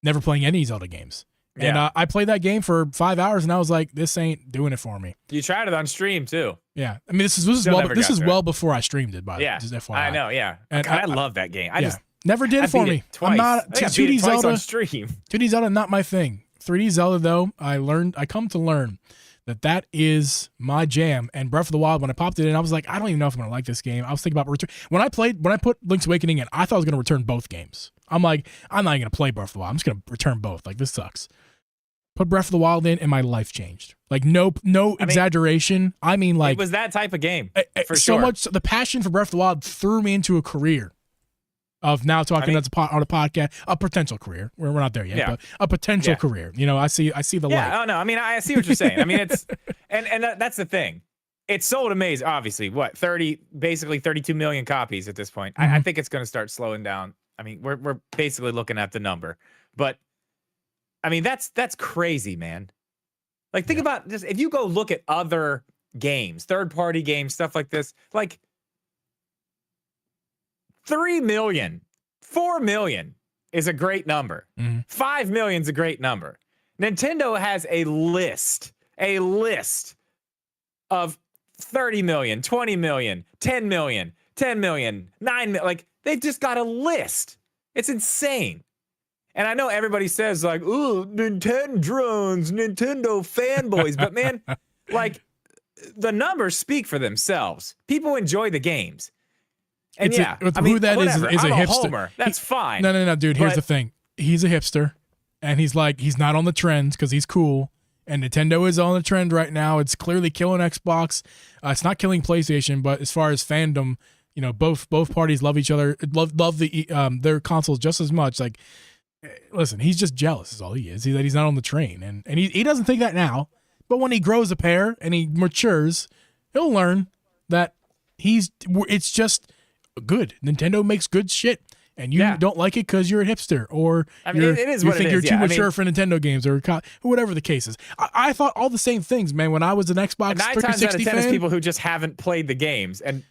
Never playing any Zelda games. And I played that game for 5 hours, and I was like, this ain't doing it for me. You tried it on stream, too. Yeah. I mean, this is well before I streamed it, by the way. Just FYI. I know, yeah. And I love that game. I just never did it for me. Twice. I'm not 2D Zelda on stream. 2D Zelda, not my thing. 3D Zelda, though, I come to learn that is my jam. And Breath of the Wild, when I popped it in, I was like, I don't even know if I'm gonna like this game. I was thinking about return. When I put Link's Awakening in, I thought I was gonna return both games. I'm like, I'm not even gonna play Breath of the Wild. I'm just gonna return both. Like, this sucks. Put Breath of the Wild in, and my life changed. Like, no exaggeration. I mean, like, it was that type of game. For so sure. much, the passion for Breath of the Wild threw me into a career of now talking on a podcast, a potential career. We're not there yet, but a potential career. You know, I see the light. Yeah, oh no, I mean, I see what you're saying. I mean, it's and that's the thing. It sold amazing. Obviously, basically 32 million copies at this point. I think it's going to start slowing down. I mean, we're basically looking at the number, but I mean, that's crazy, man. Like, think about this. If you go look at other games, third-party games, stuff like this, like 3 million, 4 million is a great number. 5 million is a great number. Nintendo has a list of 30 million, 20 million, 10 million, 10 million, 9 million. Like, they've just got a list. It's insane. And I know everybody says, like, ooh, Nintendo drones, Nintendo fanboys. But, man, like, the numbers speak for themselves. People enjoy the games. And it's yeah, who that is whatever. is a I'm hipster. Homer. That's fine. No, dude. Here's But- the thing. He's a hipster, and he's not on the trends because he's cool. And Nintendo is on the trend right now. It's clearly killing Xbox. It's not killing PlayStation, but as far as fandom, both parties love each other, love their consoles just as much. Like, listen, he's just jealous. Is all he is. He's not on the train, and he doesn't think that now. But when he grows a pair and he matures, he'll learn that it's just good. Nintendo makes good shit. And you don't like it because you're a hipster, or it is you what think it you're is. too mature for Nintendo games, or whatever the case is. I thought all the same things, man. When I was an Xbox 9 times out of 10 fan, is people who just haven't played the games and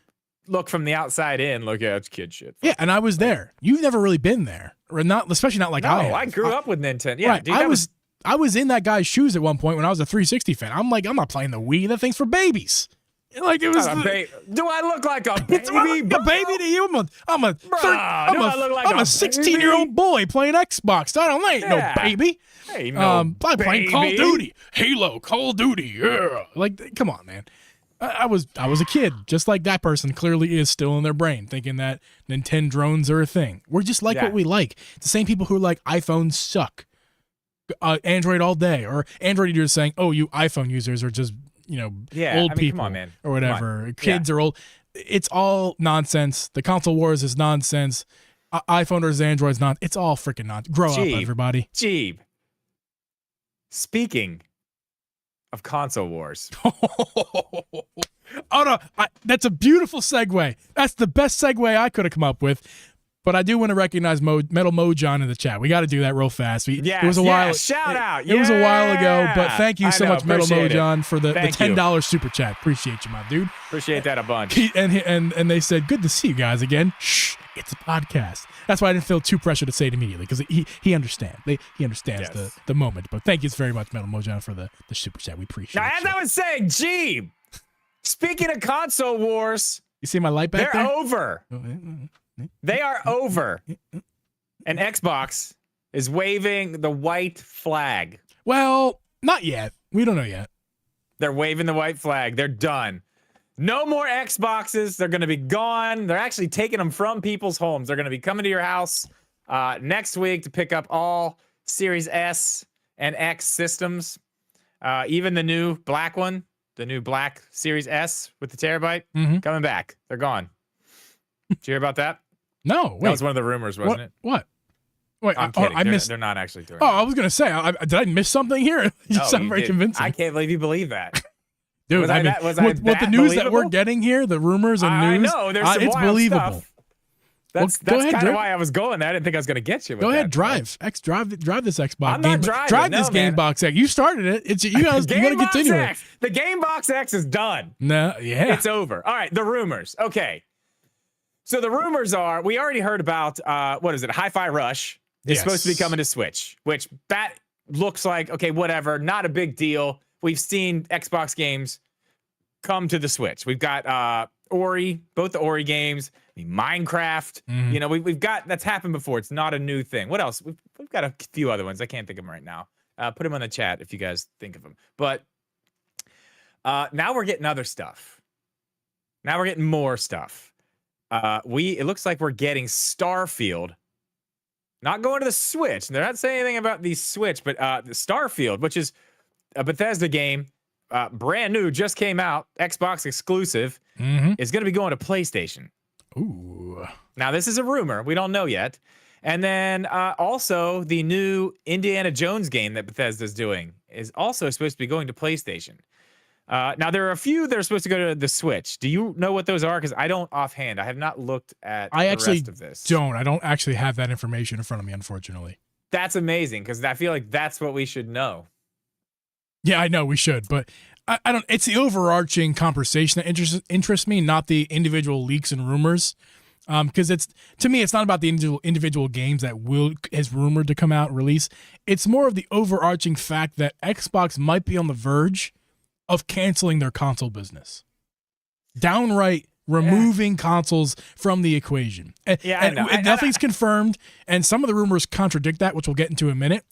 look from the outside in. Look, it's kid shit. Yeah, and I was there. You've never really been there, or not, especially not like I have. I grew up with Nintendo. Yeah, right. dude, I was in that guy's shoes at one point when I was a 360 fan. I'm like, I'm not playing the Wii. That thing's for babies. Like, it was. Do I look like a baby? A baby to you? I'm a 16-year-old boy playing Xbox. I ain't no baby. Hey, no I'm playing Call of Duty, Halo, Call of Duty. Yeah, like, come on, man. I was a kid, just like that person clearly is still in their brain, thinking that Nintendo drones are a thing. We're just like what we like. The same people who are like iPhones suck, Android all day, or Android users saying, "Oh, you iPhone users are just." Old people, come on, man. or whatever. Kids are old. It's all nonsense. The console wars is nonsense. iPhone versus Android's not. It's all freaking nonsense. Grow up, everybody. Jeeb. Speaking of console wars. Oh no, that's a beautiful segue. That's the best segue I could have come up with. But I do want to recognize Metal Mojon in the chat. We got to do that real fast. It was a while. Shout out. It was a while ago, but thank you so much, Metal Mojon, for the $10 super chat. Appreciate you, my dude. Appreciate that a bunch. And they said, "Good to see you guys again." Shh, it's a podcast. That's why I didn't feel too pressure to say it immediately, because he understands. He understands the moment. But thank you very much, Metal Mojon, for the super chat. We appreciate it. Now, as I was saying, Jeeb, speaking of console wars, you see my light back there? They're over. They are over. And Xbox is waving the white flag. Well, not yet. We don't know yet. They're waving the white flag. They're done. No more Xboxes. They're going to be gone. They're actually taking them from people's homes. They're going to be coming to your house next week to pick up all Series S and X systems. Even the new black one, the new black Series S with the terabyte, coming back. They're gone. Did you hear about that? No, wait. That was one of the rumors, wasn't it? What? Wait, I'm kidding. I missed. They're not actually doing. Oh, I was gonna say, did I miss something here? You sound very convincing. I can't believe you believe that, dude. What the news that we're getting here, the rumors and news, I know there's some it's wild believable. Stuff. That's kind of why I was going there. I didn't think I was gonna get you. Go ahead, drive this Xbox. I'm not driving. Drive this Game Box X. You started it. It's you guys. You gotta continue it. The Game Box X is done. No, yeah, it's over. All right, the rumors. Okay. So the rumors are, we already heard about, what is it? Hi-Fi Rush is supposed to be coming to Switch, which that looks like, okay, whatever, not a big deal. We've seen Xbox games come to the Switch. We've got Ori, both the Ori games, Minecraft. We've got, that's happened before. It's not a new thing. What else? We've got a few other ones. I can't think of them right now. Put them in the chat if you guys think of them. But now we're getting other stuff. Now we're getting more stuff. It looks like we're getting Starfield. Not going to the Switch. They're not saying anything about the Switch, but the Starfield, which is a Bethesda game, brand new, just came out, Xbox exclusive, is going to be going to PlayStation. Ooh. Now, this is a rumor. We don't know yet. And then also the new Indiana Jones game that Bethesda's doing is also supposed to be going to PlayStation. Now, there are a few that are supposed to go to the Switch. Do you know what those are? Because I don't offhand. I have not looked at the rest of this. I don't actually have that information in front of me, unfortunately. That's amazing, because I feel like that's what we should know. Yeah, I know we should, but I don't. It's the overarching conversation that interests me, not the individual leaks and rumors. Because to me, it's not about the individual games that is rumored to come out and release. It's more of the overarching fact that Xbox might be on the verge of canceling their console business, downright removing consoles from the equation. And nothing's confirmed, and some of the rumors contradict that, which we'll get into in a minute.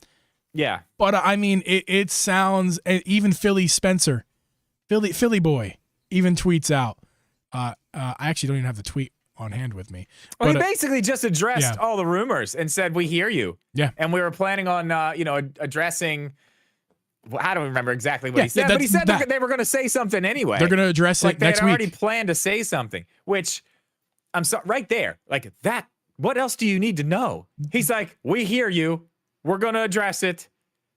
Yeah, but I mean, it sounds, even Philly Boy, even tweets out. I actually don't even have the tweet on hand with me. Well, but, he basically just addressed all the rumors and said, "We hear you." Yeah. And we were planning on, addressing. Well, I don't remember exactly what he said, but he said they were going to say something anyway. They're going to address it next week. They had already planned to say something, which I'm sorry, right there, like that. What else do you need to know? He's like, "We hear you. We're going to address it.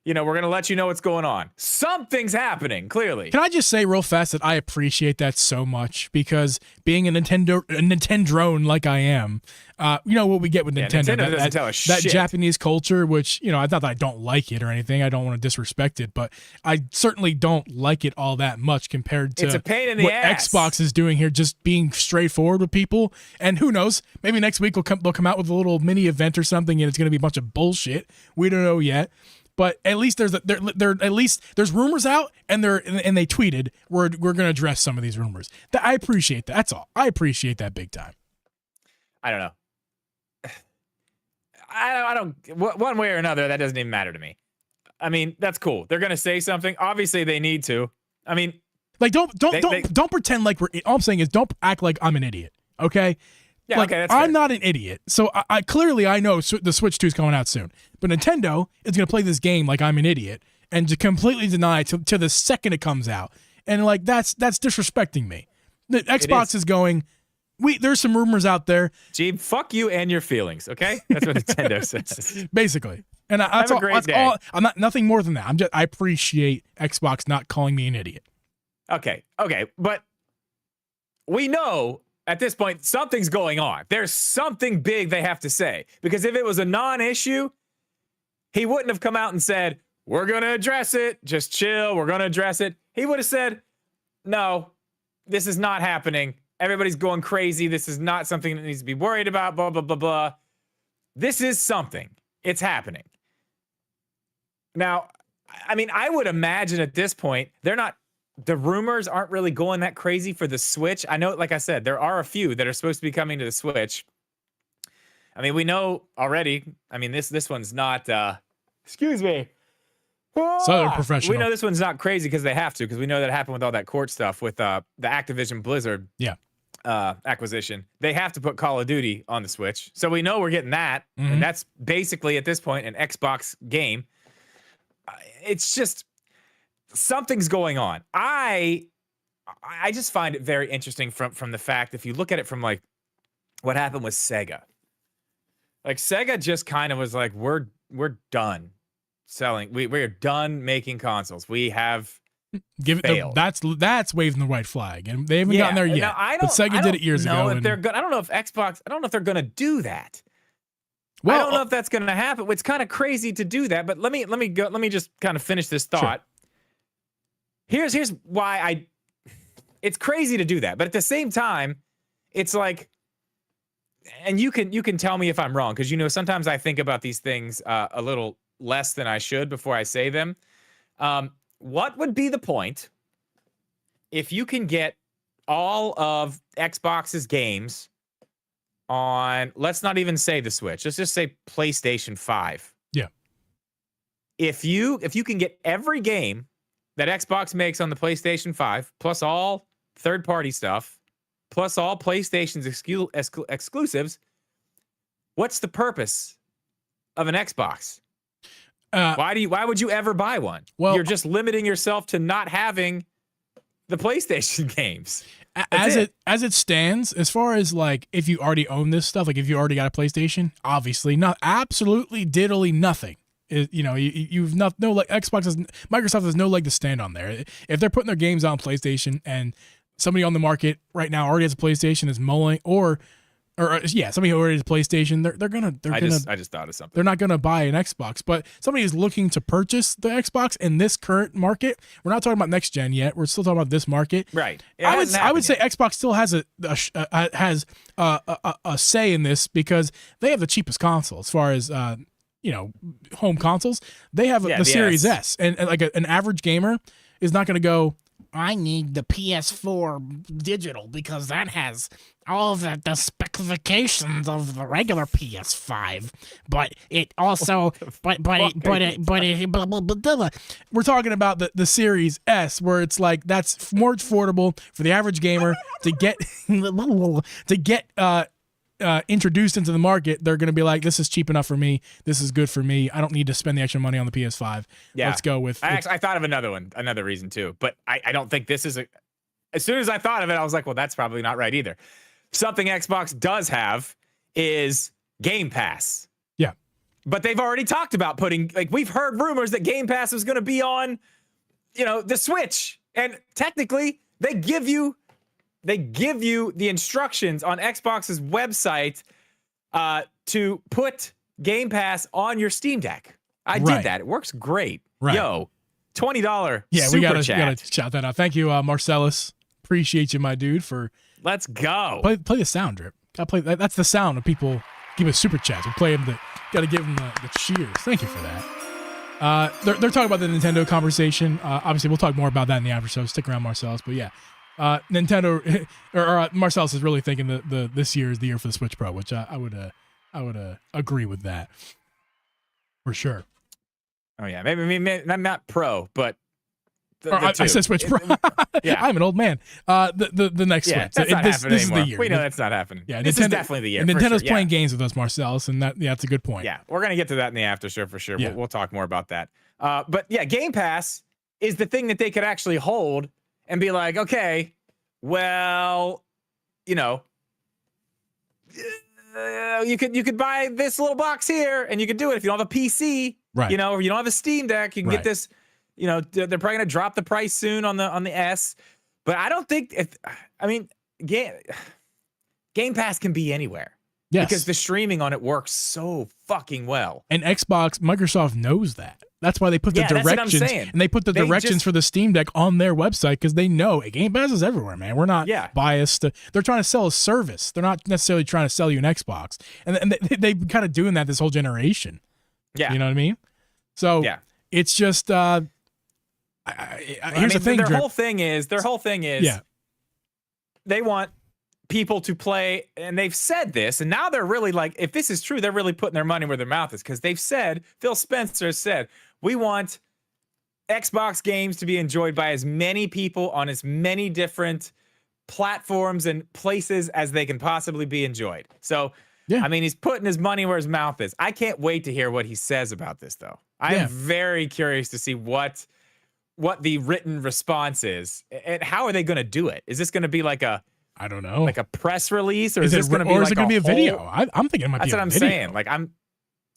We're going to let you know what's going on." Something's happening, clearly. Can I just say real fast that I appreciate that so much, because being a Nintendrone like I am, what we get with Nintendo, doesn't tell us shit. That Japanese culture, which, not that I don't like it or anything. I don't want to disrespect it, but I certainly don't like it all that much compared to it's a pain in the what ass. Xbox is doing here, just being straightforward with people. And who knows, maybe next week they'll come out with a little mini event or something, and it's going to be a bunch of bullshit. We don't know yet. But at least there's rumors out, and they tweeted we're going to address some of these rumors. I appreciate that. That's all. I appreciate that big time. I don't know. I don't. One way or another, that doesn't even matter to me. I mean, that's cool. They're going to say something. Obviously, they need to. I mean, like don't pretend like we're. All I'm saying is don't act like I'm an idiot. Okay. Yeah, like, okay, that's I'm fair. not an idiot, so I clearly I know the Switch 2 is coming out soon. But Nintendo is going to play this game like I'm an idiot and to completely deny it to the second it comes out, and like that's disrespecting me. The Xbox is going. There's some rumors out there. Gee, fuck you and your feelings. Okay, that's what Nintendo says. Basically, and that's Have a great day. all. I'm not nothing more than that. I appreciate Xbox not calling me an idiot. Okay, but we know. At this point, something's going on. There's something big they have to say. Because if it was a non-issue, he wouldn't have come out and said, "We're going to address it. Just chill. We're going to address it." He would have said, "No, this is not happening. Everybody's going crazy. This is not something that needs to be worried about, blah, blah, blah, blah." This is something. It's happening. Now, I mean, I would imagine at this point, the rumors aren't really going that crazy for the Switch. I know, like I said, there are a few that are supposed to be coming to the Switch. I mean, we know already. I mean, this one's not. Excuse me. Southern Professional. We know this one's not crazy because they have to, because we know that happened with all that court stuff with the Activision Blizzard acquisition. They have to put Call of Duty on the Switch, so we know we're getting that, and that's basically at this point an Xbox game. It's just. Something's going on. I just find it very interesting from the fact, if you look at it from like what happened with Sega. Like Sega just kind of was like, we're done selling. We're done making consoles. We have failed. That's waving the white flag, and they haven't gotten there yet. Now, but Sega did it years ago. I don't know if Xbox. I don't know if they're going to do that. Well, I don't know if that's going to happen. It's kind of crazy to do that. But let me go. Let me just kind of finish this thought. Sure. Here's why it's crazy to do that, but at the same time, it's like, and you can tell me if I'm wrong, because sometimes I think about these things a little less than I should before I say them. What would be the point if you can get all of Xbox's games on, let's not even say the Switch, let's just say PlayStation 5. Yeah. If you can get every game that Xbox makes on the PlayStation 5, plus all third-party stuff, plus all PlayStation's exclusives, what's the purpose of an Xbox? Why would you ever buy one? Well, you're just limiting yourself to not having the PlayStation games. As it stands, as far as like if you already own this stuff, like if you already got a PlayStation, obviously not, absolutely diddly nothing. You've not Microsoft has no leg to stand on there. If they're putting their games on PlayStation and somebody on the market right now already has a PlayStation, is mulling, somebody who already has a PlayStation, I just thought of something. They're not gonna buy an Xbox, but somebody who's looking to purchase the Xbox in this current market. We're not talking about next gen yet. We're still talking about this market, right? I would say Xbox still has a say in this because they have the cheapest console as far as home consoles. They have the Series S, and like an average gamer is not going to go I need the PS4 digital because that has all the specifications of the regular PS5, but it also, but it, blah, blah, blah, blah. We're talking about the Series S, where it's like that's more affordable for the average gamer to get introduced into the market. They're going to be like, this is cheap enough for me. This is good for me. I don't need to spend the extra money on the PS5. Yeah. Let's go with. I thought of another reason too, but I don't think this is a. As soon as I thought of it, I was like, well, that's probably not right either. Something Xbox does have is Game Pass. Yeah. But they've already talked about putting, like, we've heard rumors that Game Pass was going to be on, the Switch. And technically, they give you the instructions on Xbox's website to put Game Pass on your Steam Deck. I did that. It works great. Right. Yo, $20 yeah, super we gotta shout that out. Thank you, Marcellus. Appreciate you, my dude, for let's go. Play the sound, Drip. Gotta play that's the sound of people give us super chats. We play them gotta give them the cheers. Thank you for that. They're talking about the Nintendo conversation. Obviously, we'll talk more about that in the after show. Stick around, Marcellus. But yeah, Nintendo or Marcellus is really thinking the this year is the year for the Switch Pro, which I would agree with that for sure. Oh yeah, maybe not Pro, but I said Switch Pro. Yeah, I'm an old man. The next Switch. That's not happening this anymore. is the year. We know that's not happening. Yeah, this is definitely the year. And Nintendo's sure. playing games with us, Marcellus, and that's a good point. Yeah, we're gonna get to that in the after show for sure. Yeah. We'll talk more about that. But yeah, Game Pass is the thing that they could actually hold and be like, okay, well, you could buy this little box here, and you could do it if you don't have a PC, right? Or you don't have a Steam Deck, you can get this. They're probably gonna drop the price soon on the S, but I don't think Game Pass can be anywhere. Yes, because the streaming on it works so fucking well. And Microsoft knows that. That's why they put the directions, and they put the directions for the Steam Deck on their website because they know Game Pass is everywhere, man. We're not biased. They're trying to sell a service. They're not necessarily trying to sell you an Xbox, and they've kind of doing that this whole generation. Yeah, you know what I mean. So it's just. Here's the thing. Their whole thing is they want people to play, and they've said this, and now they're really like, if this is true, they're really putting their money where their mouth is, because they've said, Phil Spencer said, we want Xbox games to be enjoyed by as many people on as many different platforms and places as they can possibly be enjoyed. So, he's putting his money where his mouth is. I can't wait to hear what he says about this, though. I am very curious to see what the written response is, and how are they going to do it? Is this going to be like I don't know, like a press release, or is this going to be is it going to be a video? I'm thinking it might be a video. That's what I'm saying. Like I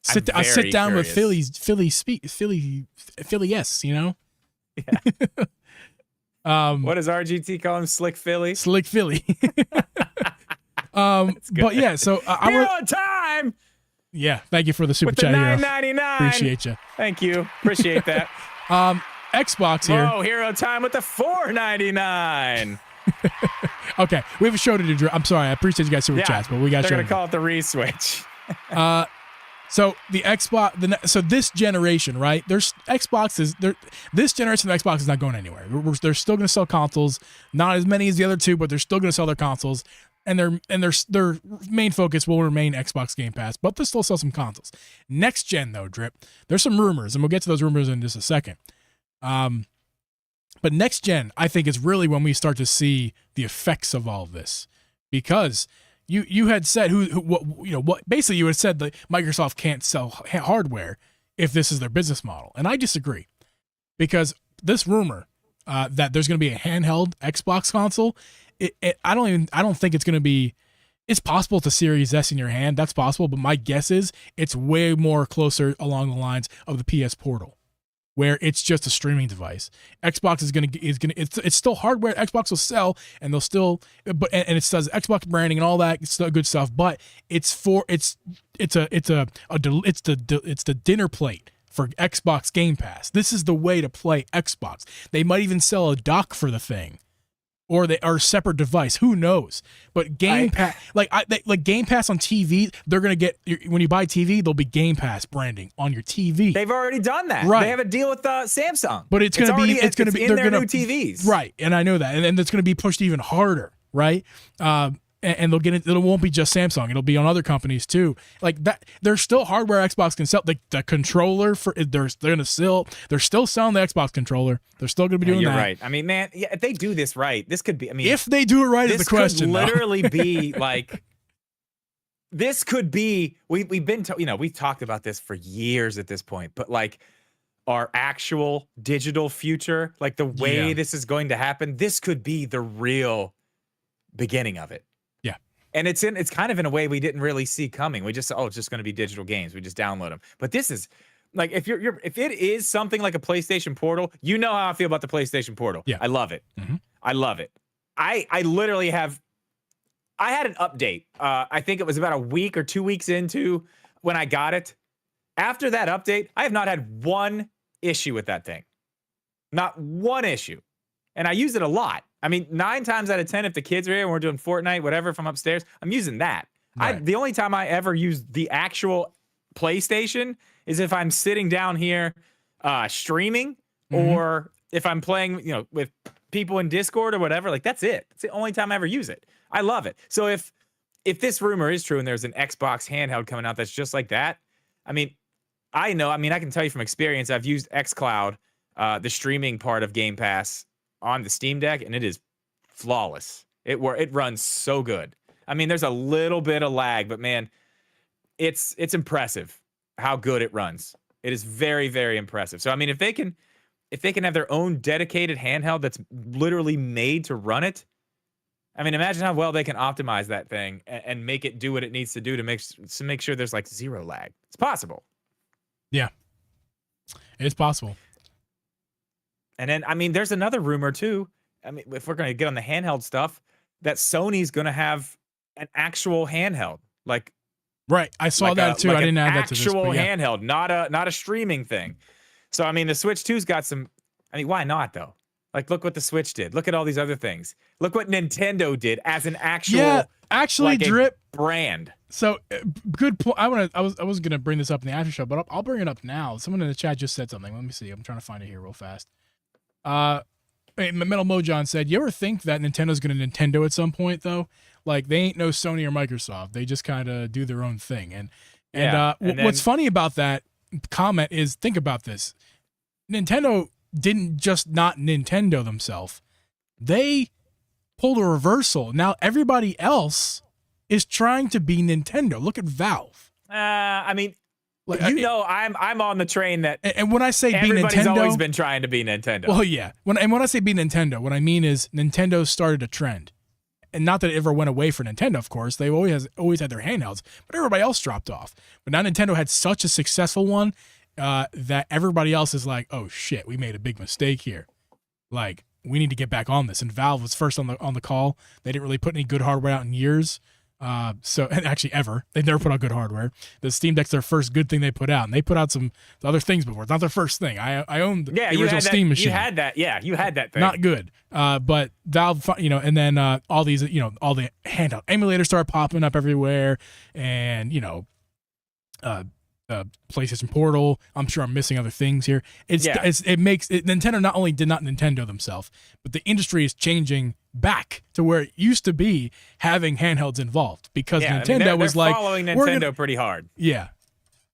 sit down curious. with Philly, yes, Yeah. What does RGT call him? Slick Philly. Slick Philly. But yeah, so Hero time. Yeah, thank you for the super with chat. The $9.99. Appreciate you. Thank you. Appreciate that. Xbox here. Oh, Hero time with the $4.99. Okay, we have a show to do. I'm sorry, I appreciate you guys super chats, but we got. They're gonna call it the re-switch. So the Xbox, so this generation, right? There's Xboxes. This generation of Xbox is not going anywhere. They're still going to sell consoles, not as many as the other two, but they're still going to sell their consoles, and their main focus will remain Xbox Game Pass, but they'll still sell some consoles. Next gen though, Drip, there's some rumors, and we'll get to those rumors in just a second. But next gen, I think, is really when we start to see the effects of all of this, because you had said what basically you had said that Microsoft can't sell hardware if this is their business model, and I disagree, because this rumor that there's going to be a handheld Xbox console, I don't think it's going to be. It's possible to Series S in your hand, that's possible, but my guess is it's way more closer along the lines of the PS Portal, where it's just a streaming device. Xbox it's still hardware Xbox will sell, and they'll still, but and it says Xbox branding and all that good stuff, but it's the dinner plate for Xbox Game Pass. This is the way to play Xbox. They might even sell a dock for the thing, or they are a separate device. Who knows? But Game Pass, like Game Pass on TV, they're gonna get when you buy TV, there'll be Game Pass branding on your TV. They've already done that. Right. They have a deal with Samsung. But it's gonna be in they're their new TVs. Right, and I know that, and it's gonna be pushed even harder, right? And they'll get it. It won't be just Samsung. It'll be on other companies too. Like that, there's still hardware Xbox can sell. The controller for they're still selling the Xbox controller. They're still gonna be doing you're that. Right. I mean, man, yeah, if they do this right, this could be. I mean, if they do it right, is the question. This could literally be like. This could be. We've talked about this for years at this point, but like. Our actual digital future, like the way this is going to happen, this could be the real beginning of it. Yeah. And it's kind of in a way we didn't really see coming. We just it's just going to be digital games. We just download them. But this is like if it is something like a PlayStation Portal, you know how I feel about the PlayStation Portal. Yeah. I love it. Mm-hmm. I love it. I literally had an update. I think it was about a week or 2 weeks into when I got it. After that update, I have not had one issue with that thing. Not one issue. And I use it a lot. I mean, 9 times out of 10, if the kids are here and we're doing Fortnite, whatever, if I'm upstairs, I'm using that. Right. The only time I ever use the actual PlayStation is if I'm sitting down here streaming or if I'm playing, with people in Discord or whatever. Like, that's it. It's the only time I ever use it. I love it. So if this rumor is true and there's an Xbox handheld coming out that's just like that, I mean, I can tell you from experience, I've used xCloud, the streaming part of Game Pass on the Steam Deck, and it is flawless. It runs so good. I mean, there's a little bit of lag, but man, it's impressive how good it runs. It is very, very impressive. So I mean, if they can have their own dedicated handheld that's literally made to run it, I mean, imagine how well they can optimize that thing and make it do what it needs to do to make sure there's like zero lag. It's possible. Yeah, it's possible. And then, I mean, there's another rumor too. I mean, if we're going to get on the handheld stuff, that Sony's going to have an actual handheld, like. Right, I saw that too. I didn't add that to this. Actual handheld, not a streaming thing. So I mean, the Switch 2's got some. I mean, why not though? Like, look what the Switch did. Look at all these other things. Look what Nintendo did as an actual. Actually, Drip brand. So good point. I was gonna bring this up in the after show, but I'll bring it up now. Someone in the chat just said something. Let me see. I'm trying to find it here real fast. Metal Mojon said, "You ever think that Nintendo's gonna Nintendo at some point though? Like they ain't no Sony or Microsoft. They just kind of do their own thing." And what's funny about that comment is, think about this: Nintendo didn't just not Nintendo themselves; they pulled a reversal. Now everybody else is trying to be Nintendo. Look at Valve. I mean, like, I'm on the train that. And when I say be Nintendo, everybody's always been trying to be Nintendo. Well, yeah. When I say be Nintendo, what I mean is Nintendo started a trend, and not that it ever went away for Nintendo. Of course, they always had their handhelds, but everybody else dropped off. But now Nintendo had such a successful one that everybody else is like, oh shit, we made a big mistake here. Like, we need to get back on this. And Valve was first on the call. They didn't really put any good hardware out in years. So and actually ever. They never put out good hardware. The Steam Deck's their first good thing they put out. And they put out some other things before. It's not their first thing. I owned the original Steam machine. You had that. Yeah, you had that thing. Not good. But Valve, and then all these, all the handheld emulators started popping up everywhere. And, PlayStation Portal. I'm sure I'm missing other things here. Nintendo not only did not Nintendo themselves, but the industry is changing back to where it used to be having handhelds involved because Nintendo they're following Nintendo pretty hard. Yeah,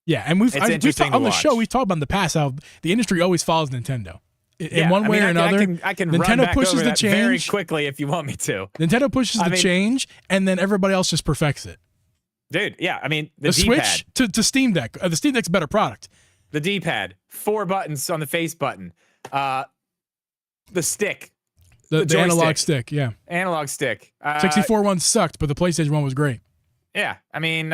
and we've on the show we've talked about in the past how the industry always follows Nintendo. In one way or another. I can Nintendo run back pushes over the that change very quickly if you want me to. Nintendo pushes the change, and then everybody else just perfects it. Dude, yeah, I mean, the Switch to Steam Deck. The Steam Deck's a better product. The D-pad, 4 buttons on the face button. The stick. The analog stick, yeah. Analog stick. 64 one sucked, but the PlayStation one was great. Yeah, I mean,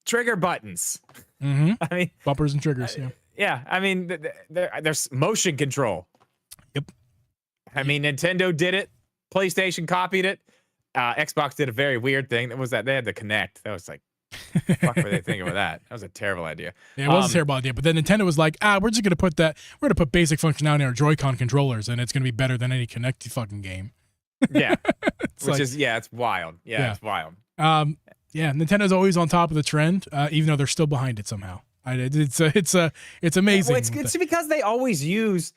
trigger buttons. Mm-hmm. I mean, bumpers and triggers, yeah. Yeah, I mean, there's motion control. Yep. I mean, Nintendo did it. PlayStation copied it. Xbox did a very weird thing. That was that they had the Kinect. That was like Fuck were they thinking with that? That was a terrible idea. Yeah, it was a terrible idea. But then Nintendo was like, we're just gonna put that. We're gonna put basic functionality in our Joy-Con controllers, and it's gonna be better than any Kinect fucking game. Yeah, like, it's wild. Yeah, it's wild. Yeah, Nintendo's always on top of the trend, even though they're still behind it somehow. It's amazing. Well, it's because they always use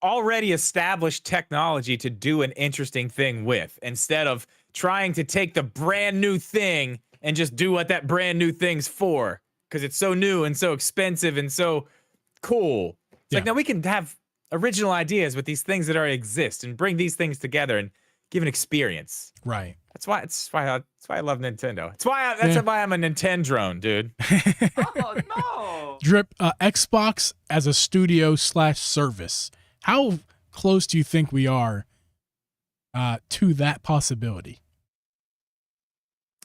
already established technology to do an interesting thing with, instead of trying to take the brand new thing and just do what that brand new thing's for, because it's so new and so expensive and so cool. It's like, no, we can have original ideas with these things that already exist and bring these things together and give an experience. Right. That's why I love Nintendo. That's why I'm a Nintendo drone, dude. Oh no! Drip, Xbox as a studio / service. How close do you think we are to that possibility?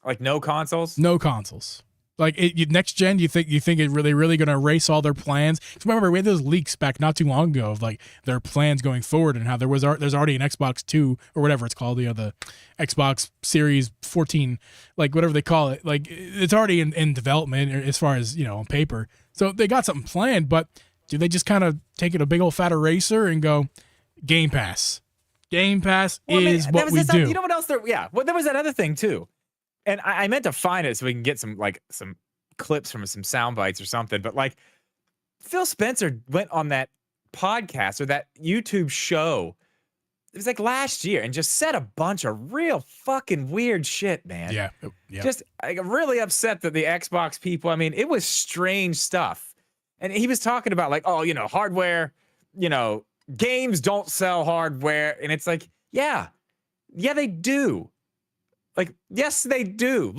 Like no consoles? No consoles. Like next gen, you think it really going to erase all their plans? 'Cause remember, we had those leaks back not too long ago of like their plans going forward and how there's already an Xbox 2 or whatever it's called, the Xbox Series 14, like whatever they call it. Like it's already in development as far as on paper. So they got something planned, but do they just kind of take it a big old fat eraser and go Game Pass? Game Pass is what we do. You know what else? Well, there was that other thing too. And I meant to find it so we can get some clips from some sound bites or something. But like Phil Spencer went on that podcast or that YouTube show. It was like last year and just said a bunch of real fucking weird shit, man. Yeah. Just really upset that the Xbox people, I mean, it was strange stuff. And he was talking about like, hardware, games don't sell hardware. And it's like, yeah, they do. Like, yes, they do.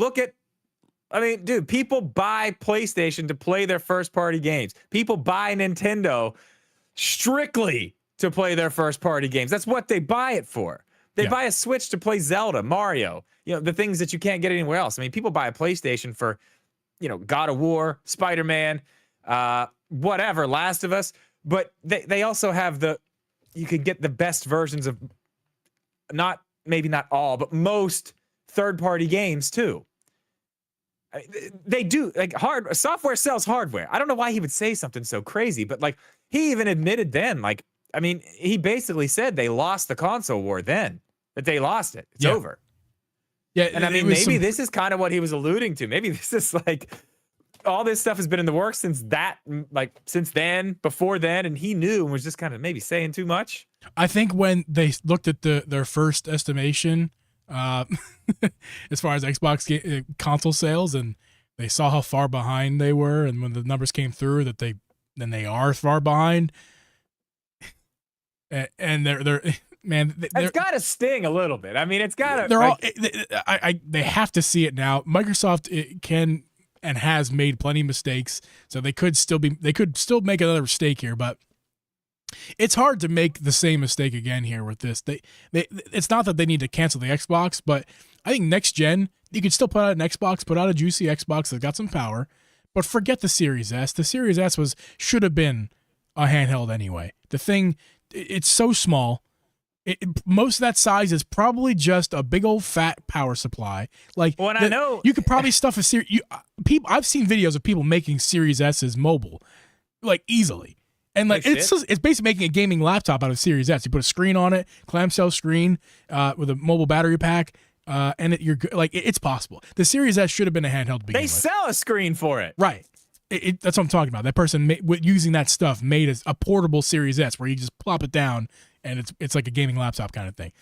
Dude, people buy PlayStation to play their first-party games. People buy Nintendo strictly to play their first-party games. That's what they buy it for. They buy a Switch to play Zelda, Mario, the things that you can't get anywhere else. I mean, people buy a PlayStation for, God of War, Spider-Man, whatever, Last of Us. But they also have you could get the best versions of, maybe not all, but most third-party games too. They do, like, software sells hardware. I don't know why he would say something so crazy, but like he even admitted then, like, I mean, he basically said they lost the console war then, that they lost it. It's over. Yeah, and I mean, maybe this is kind of what he was alluding to. Maybe this is like all this stuff has been in the works since then, before then, and he knew and was just kind of maybe saying too much. I think when they looked at their first estimation, as far as Xbox console sales, and they saw how far behind they were, and when the numbers came through that they are far behind, and they're man, it's got to sting a little bit. I mean, it's got to. They're all. They have to see it now. Microsoft can and has made plenty of mistakes, so they could still make another mistake here, but. It's hard to make the same mistake again here with this. It's not that they need to cancel the Xbox, but I think next gen, you could still put out an Xbox, put out a juicy Xbox that's got some power, but forget the Series S. The Series S should have been a handheld anyway. The thing, it's so small. Most of that size is probably just a big old fat power supply. Like, I know you could probably stuff a Series. I've seen videos of people making Series S's mobile, like easily. And like it's basically making a gaming laptop out of Series S. You put a screen on it, clamshell screen, with a mobile battery pack, and it's possible. The Series S should have been a handheld to begin with. They sell a screen for it, right? That's what I'm talking about. That person using that stuff made a portable Series S where you just plop it down and it's like a gaming laptop kind of thing.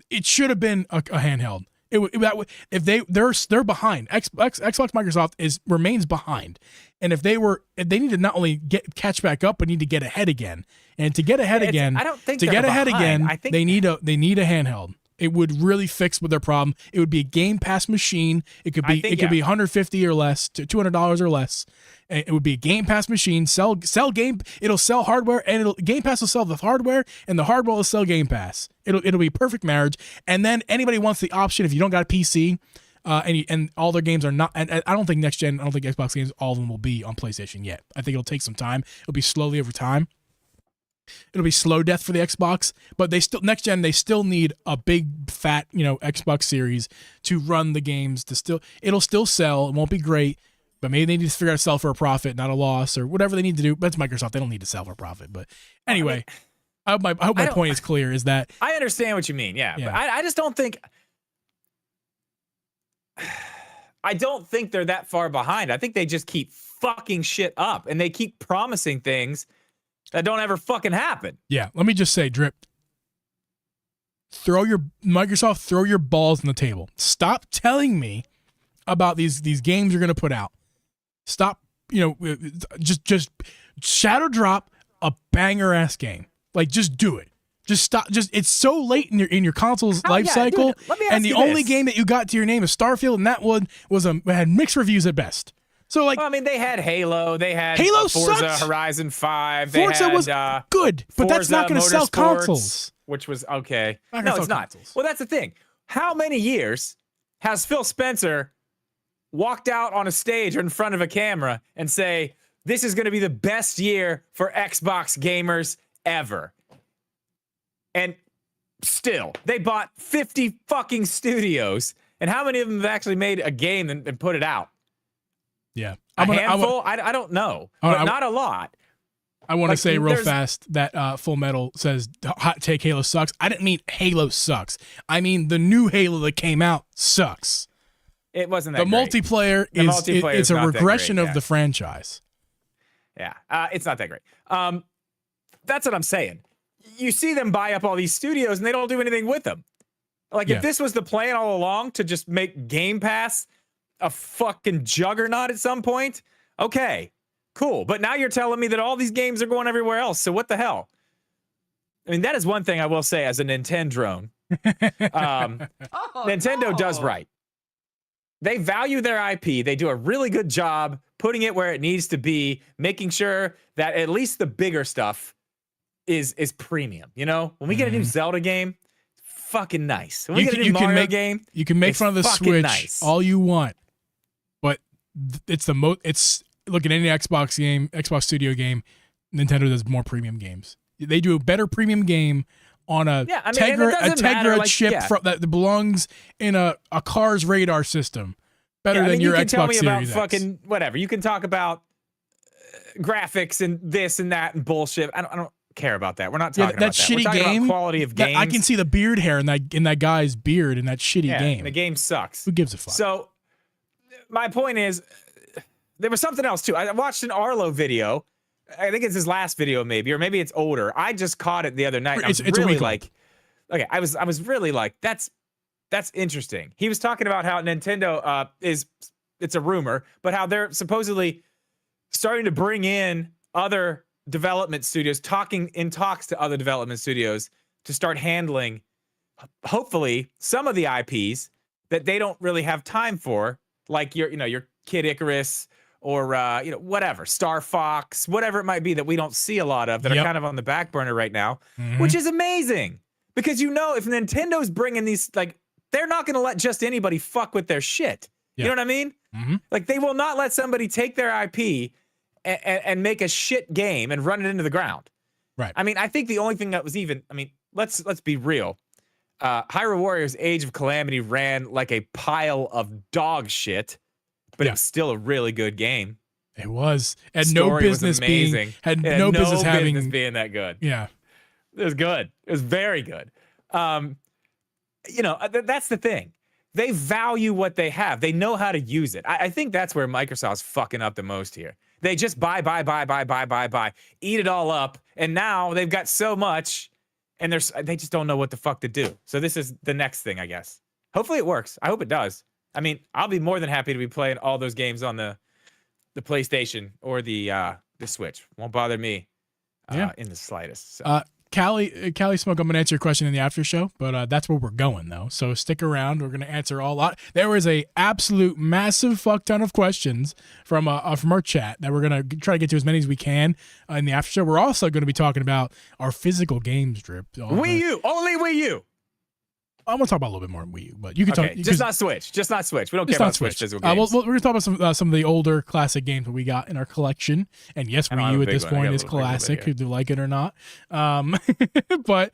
It should have been a handheld. If they're behind. Xbox Microsoft remains behind, and if they need to not only catch back up, but need to get ahead again. And to get ahead again, I don't think to get ahead behind. again, they need a handheld. It would really fix with their problem. It would be a Game Pass machine. It could be $150 or less to $200 or less. It would be a Game Pass machine. Sell game. It'll sell hardware, and Game Pass will sell the hardware, and the hardware will sell Game Pass. It'll be a perfect marriage. And then anybody wants the option if you don't got a PC, and all their games are not. And I don't think next gen. I don't think Xbox games, all of them will be on PlayStation yet. I think it'll take some time. It'll be slowly over time. it'll be slow death for the Xbox, but they still next gen they still need a big fat, Xbox Series to run the games it'll still sell. It won't be great, but maybe they need to figure out to sell for a profit, not a loss, or whatever they need to do. But it's Microsoft. They don't need to sell for a profit. But anyway, I hope my point is clear, is that I understand what you mean. Yeah. But I just don't think they're that far behind. I think they just keep fucking shit up, and they keep promising things that don't ever fucking happen. Yeah. Let me just say, Drip, throw your balls on the table. Stop telling me about these games you're going to put out. Stop, just shadow drop a banger ass game. Like, just do it. Just stop. It's so late in your console's life cycle, dude, let me ask and the you only this. game that you got to your name is Starfield, and that one had mixed reviews at best. So Well, I mean, they had Halo. They had Halo Forza sucked. Horizon 5. Forza was good, but that's Forza not going to sell Motorsports, consoles. Which was okay. Not gonna No, sell it's not. consoles. Well, that's the thing. How many years has Phil Spencer walked out on a stage or in front of a camera and say, this is going to be the best year for Xbox gamers ever? And still, they bought 50 fucking studios. And how many of them have actually made a game and put it out? Yeah. A handful? I don't know. But not a lot. I want to say real there's- fast that Full Metal says hot take Halo sucks. I didn't mean Halo sucks. I mean the new Halo that came out sucks. It wasn't that The great. multiplayer multiplayer it's is a not that regression great, of yeah. the franchise. Yeah, it's not that great. That's what I'm saying. You see them buy up all these studios and they don't do anything with them. Like, Yeah. if this was the plan all along to just make Game Pass a fucking juggernaut at some point, okay, cool. But now you're telling me that all these games are going everywhere else. So what the hell? I mean, that is one thing I will say as a Nintendo drone. Nintendo does right. They value their IP. They do a really good job putting it where it needs to be, making sure that at least the bigger stuff is premium. When we get a new Zelda game, fucking nice. When we get a new Mario game, you can make it's fun of the fucking Switch nice. all you want, but it's the most. It's look at any Xbox Studio game. Nintendo does more premium games. They do a better premium game on a Tegra chip that belongs in a car's radar system. Better than your you can Xbox tell me about Series X. fucking whatever. You can talk about graphics and this and that and bullshit. I don't care about that. We're not talking about that. Shitty We're talking game. about quality of games. I can see the beard hair in that guy's beard in that shitty game. The game sucks. Who gives a fuck? So my point is, there was something else too. I watched an Arlo video. I think it's his last video, maybe, or maybe it's older. I just caught it the other night. It's really a week like, okay, I was really like, that's interesting. He was talking about how Nintendo it's a rumor, but how they're supposedly starting to bring in other development studios, talks to other development studios to start handling, hopefully, some of the IPs that they don't really have time for, like your Kid Icarus or whatever, Star Fox, whatever it might be that we don't see a lot of, that are kind of on the back burner right now, which is amazing. Because if Nintendo's bringing these, like, they're not going to let just anybody fuck with their shit. You know what I mean? Like, they will not let somebody take their IP and make a shit game and run it into the ground. Right. I mean, I think the only thing that was let's be real. Hyrule Warriors Age of Calamity ran like a pile of dog shit, but it was still a really good game. It was. Had Story no business was amazing. Had no business having being that good. Yeah. It was good. It was very good. That's the thing. They value what they have. They know how to use it. I think that's where Microsoft's fucking up the most here. They just buy, eat it all up, and now they've got so much, and they just don't know what the fuck to do. So this is the next thing, I guess. Hopefully it works. I hope it does. I mean, I'll be more than happy to be playing all those games on the PlayStation or the Switch. Won't bother me in the slightest. So. Cali Smoke, I'm going to answer your question in the after show, but that's where we're going, though. So stick around. We're going to answer a lot. There was a absolute massive fuck ton of questions from our chat that we're going to try to get to as many as we can in the after show. We're also going to be talking about our physical games, Drip. Wii U. Only Wii U. I'm gonna talk about a little bit more on Wii U, but you can Okay, talk. just not Switch. Just not Switch. We don't care It's about not Switch Switch. physical games. We're gonna talk about some of the older classic games that we got in our collection. And yes, I don't Wii have U a at big this one. I got point a is little bit classic, here. if you like it or not. But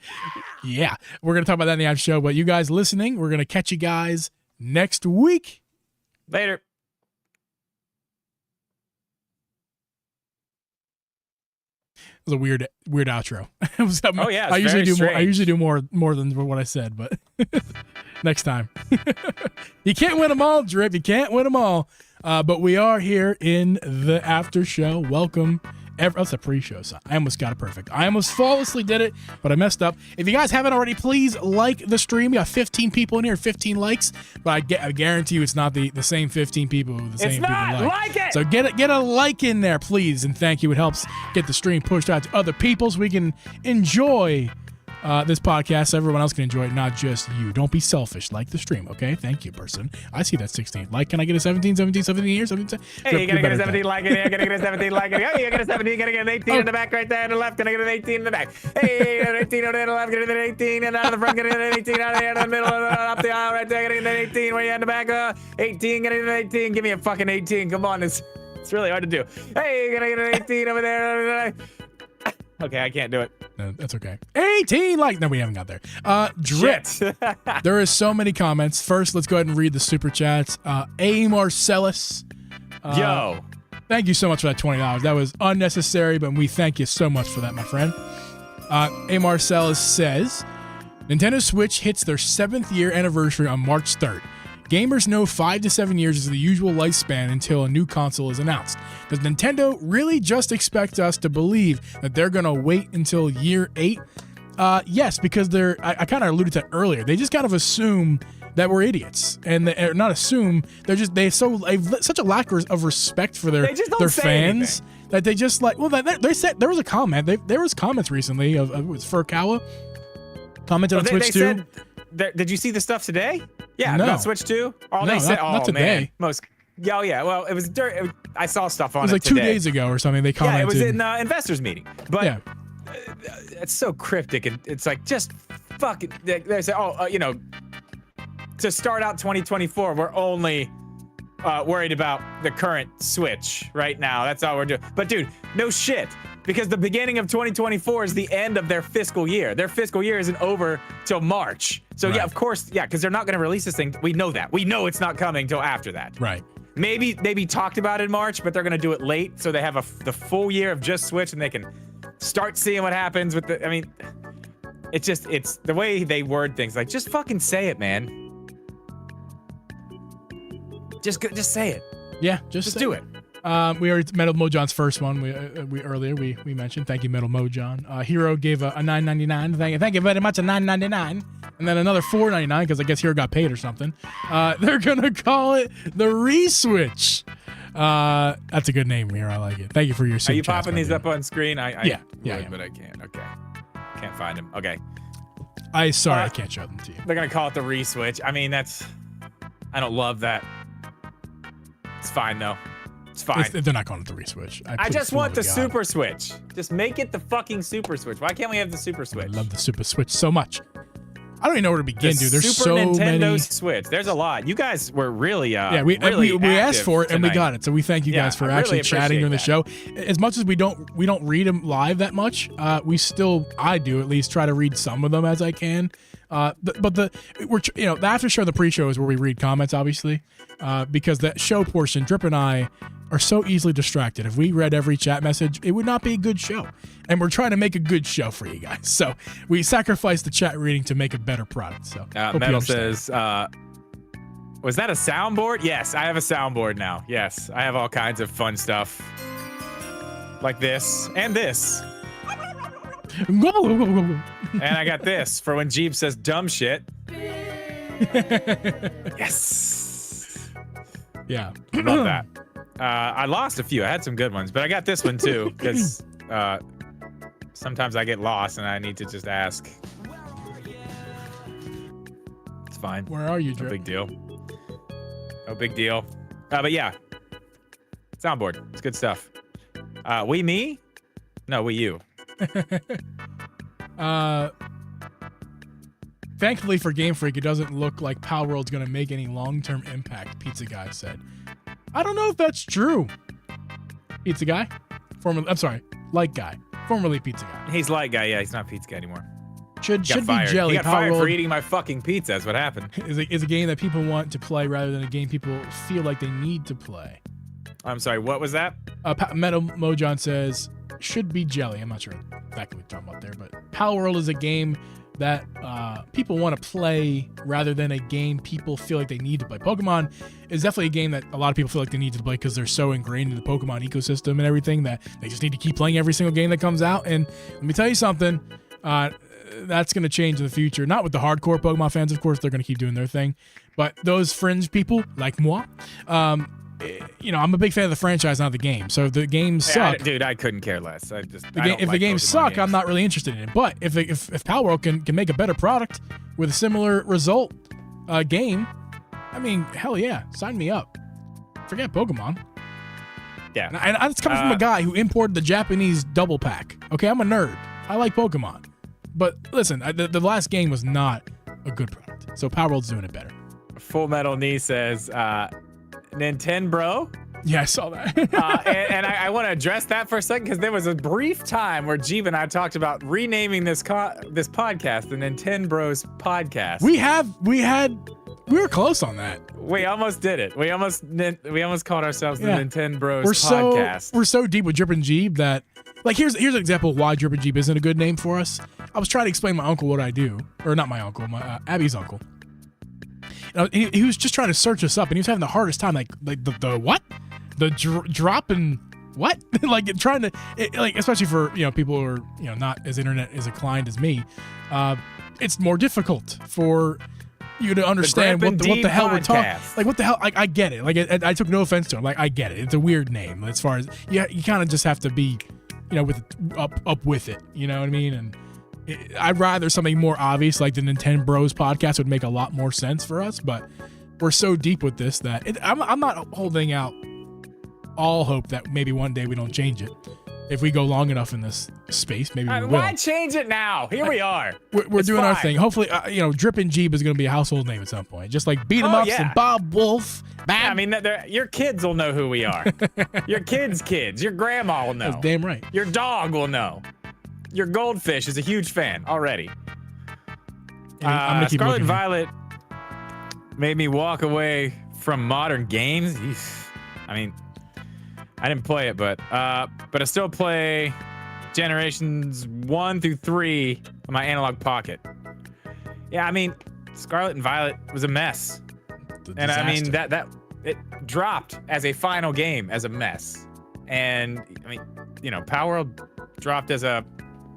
yeah, we're gonna talk about that in the after show. But you guys listening, we're gonna catch you guys next week. Later. It was a weird outro. Oh, yeah, it's I usually very do more. I strange. usually do more than what I said, but next time. You can't win them all, Drip. You can't win them all. But we are here in the after show. Welcome. That's a pre-show song. I almost got it perfect. I almost flawlessly did it, but I messed up. If you guys haven't already, please like the stream. We got 15 people in here, 15 likes, but I guarantee you it's not the same 15 people. The same It's not. people Like it. So get a like in there, please, and thank you. It helps get the stream pushed out to other people so we can enjoy this podcast. So everyone else can enjoy it, not just you. Don't be selfish. Like the stream, okay? Thank you, person. I see that 16. Like, can I get a 17 here? 17? Hey, you gotta get a 17 like. like it here. Gotta get a 17 like it. Oh, you got a 17. Gotta get an 18 in the back right there in the left. Gonna get an 18 in the back. Hey, an 18 on the left. Gonna get an 18 and out of the front. Gonna get an 18 out of there in the middle. Up the aisle right there. Gonna get an 18. Where you in the back? 18. Gonna get an 18. Give me a fucking 18. Come on, it's really hard to do. Hey, gonna get an 18 over there. Okay, I can't do it. No, that's okay. 18 like. No, we haven't got there. Drip. Shit. There is so many comments. First, let's go ahead and read the super chats. A. Marcellus. Yo. Thank you so much for that $20. That was unnecessary, but we thank you so much for that, my friend. A. Marcellus says, Nintendo Switch hits their 7th year anniversary on March 3rd. Gamers know 5 to 7 years is the usual lifespan until a new console is announced. Does Nintendo really just expect us to believe that they're going to wait until year 8? Yes, because I kind of alluded to that earlier. They just kind of assume that we're idiots, and not assume. They've such a lack of respect for They just don't their say fans that they just like. Well, they said there was a comment. There was comments recently of it was Furukawa commented on Twitch too. Did you see the stuff today? Yeah, No. about Switch 2? No, They said, not today. Man, oh yeah, well, it was I saw stuff on It was like today. 2 days ago or something. They commented. Yeah, it was in investors meeting. But Yeah. it's so cryptic, and it's like just fucking. They say, to start out 2024, we're only worried about the current Switch right now. That's all we're doing. But dude, no shit. Because the beginning of 2024 is the end of their fiscal year. Their fiscal year isn't over till March. So yeah, Right. of course, yeah, because they're not going to release this thing. We know that. We know it's not coming till after that. Right. Maybe talked about it in March, but they're going to do it late, so they have the full year of just Switch, and they can start seeing what happens with the. I mean, it's the way they word things. Like, just fucking say it, man. Just say it. Yeah, just do it. We already Metal Mojon's first one. We earlier we mentioned. Thank you, Metal Mojon. Hero gave a $9.99. Thank you very much, a $9.99, and then another $4.99 because I guess Hero got paid or something. They're gonna call it the Reswitch. That's a good name, Hero. I like it. Thank you for your. Are you popping these up on screen? Yeah, but I can't. Okay, can't find them. Okay, I can't show them to you. they're gonna call it the Reswitch. I mean, I don't love that. It's fine though. It's fine. They're not calling it the Reswitch. I just want the Super Switch. Just make it the fucking Super Switch. Why can't we have the Super Switch? I love the Super Switch so much. I don't even know where to begin, dude. There's Super so Nintendo many. Switch. There's a lot. You guys were really We really asked active for it and we tonight. got it. So we thank you guys Yeah, for I actually really chatting during the show. appreciate As much as we don't read them live that much, I do at least try to read some of them as I can. The after show, the pre-show is where we read comments, obviously, because that show portion, Drip and I are so easily distracted. If we read every chat message, it would not be a good show. And we're trying to make a good show for you guys. So we sacrifice the chat reading to make a better product. So hope you Metal understand. says, was that a soundboard? Yes, I have a soundboard now. Yes, I have all kinds of fun stuff. Like this and this. And I got this for when Jeep says dumb shit. Yes. Yeah. Love that. I lost a few. I had some good ones, but I got this one too because sometimes I get lost and I need to just ask. It's fine. Where are you, No Drip? big deal. No big deal. But yeah, soundboard. It's good stuff. We me? No, we you. Thankfully for Game Freak, it doesn't look like Pal World's going to make any long-term impact, Pizza Guy said. I don't know if that's true. Pizza Guy? Light Guy. Formerly Pizza Guy. He's Light Guy, yeah. He's not Pizza Guy anymore. Should be Fired. Jelly. He got Pal fired World for eating my fucking pizza. That's what happened. is a game that people want to play rather than a game people feel like they need to play. I'm sorry, what was that? Metal Mojon says, should be Jelly. I'm not sure exactly what you're talking about there, but Pal World is a game that people want to play rather than a game people feel like they need to play. Pokemon is definitely a game that a lot of people feel like they need to play because they're so ingrained in the Pokemon ecosystem and everything that they just need to keep playing every single game that comes out. And let me tell you something, that's going to change in the future. Not with the hardcore Pokemon fans, of course, they're going to keep doing their thing. But those fringe people, like moi, I'm a big fan of the franchise, not the game. So if the games suck, dude, I couldn't care less. If the games suck, I'm not really interested in it. But if Pal World can make a better product with a similar result game, I mean, hell yeah, sign me up. Forget Pokemon. Yeah. And it's coming from a guy who imported the Japanese double pack. Okay, I'm a nerd. I like Pokemon. But listen, the last game was not a good product. So Pal World's doing it better. Full Metal Knee says, Nintendo. Yeah, I saw that. and I want to address that for a second because there was a brief time where Jeeb and I talked about renaming this podcast the Nintendo Bros podcast. We were close on that. We almost did it. We almost called ourselves the Nintendo Bros podcast. We're so deep with Drip and Jeeb that, like, here's an example of why Drip and Jeeb isn't a good name for us. I was trying to explain to my uncle what I do, or not my uncle, my Abby's uncle. And he was just trying to search us up, and he was having the hardest time, like the what, the drop and what, like trying to, especially for people who are not as internet as inclined as me. It's more difficult for you to understand what the hell we're talking. Like, what the hell? Like, I get it. Like, I took no offense to him. Like, I get it. It's a weird name as far as you kind of just have to be, with up with it. You know what I mean? And I'd rather something more obvious like the Nintendo Bros podcast would make a lot more sense for us. But we're so deep with this that I'm not holding out all hope that maybe one day we don't change it. If we go long enough in this space, maybe we will. Why change it now? Here we are. We're doing our thing. Hopefully, Drip and Jeeb is going to be a household name at some point. Just like Beat 'em Ups and Bob Wolf. I mean, your kids will know who we are. Your kids. Your grandma will know. That's damn right. Your dog will know. Your goldfish is a huge fan already. Scarlet and Violet made me walk away from modern games. I mean, I didn't play it, but I still play generations 1 through 3 on my analog pocket. Yeah, I mean, Scarlet and Violet was a mess. And I mean, that it dropped as a final game as a mess. And I mean, Pal World dropped as a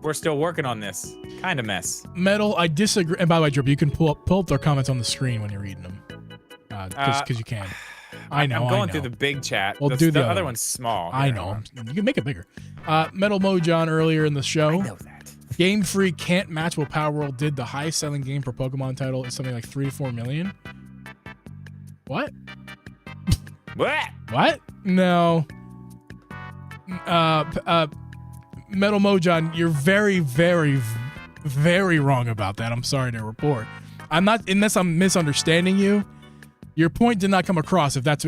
we're still working on this kind of mess. Metal, I disagree. And by the way, Drip, you can pull up their comments on the screen when you're reading them. Because you can. I know. I'm going through the big chat. Well, do the other one's small. I know. You can make it bigger. Metal Mojon earlier in the show. I know that. Game Freak can't match what Power World did. The highest selling game for Pokemon title is something like 3 to 4 million. What? What? No. Metal Mojon, you're very, very, very wrong about that. I'm sorry to report. I'm not, unless I'm misunderstanding you. Your point did not come across unless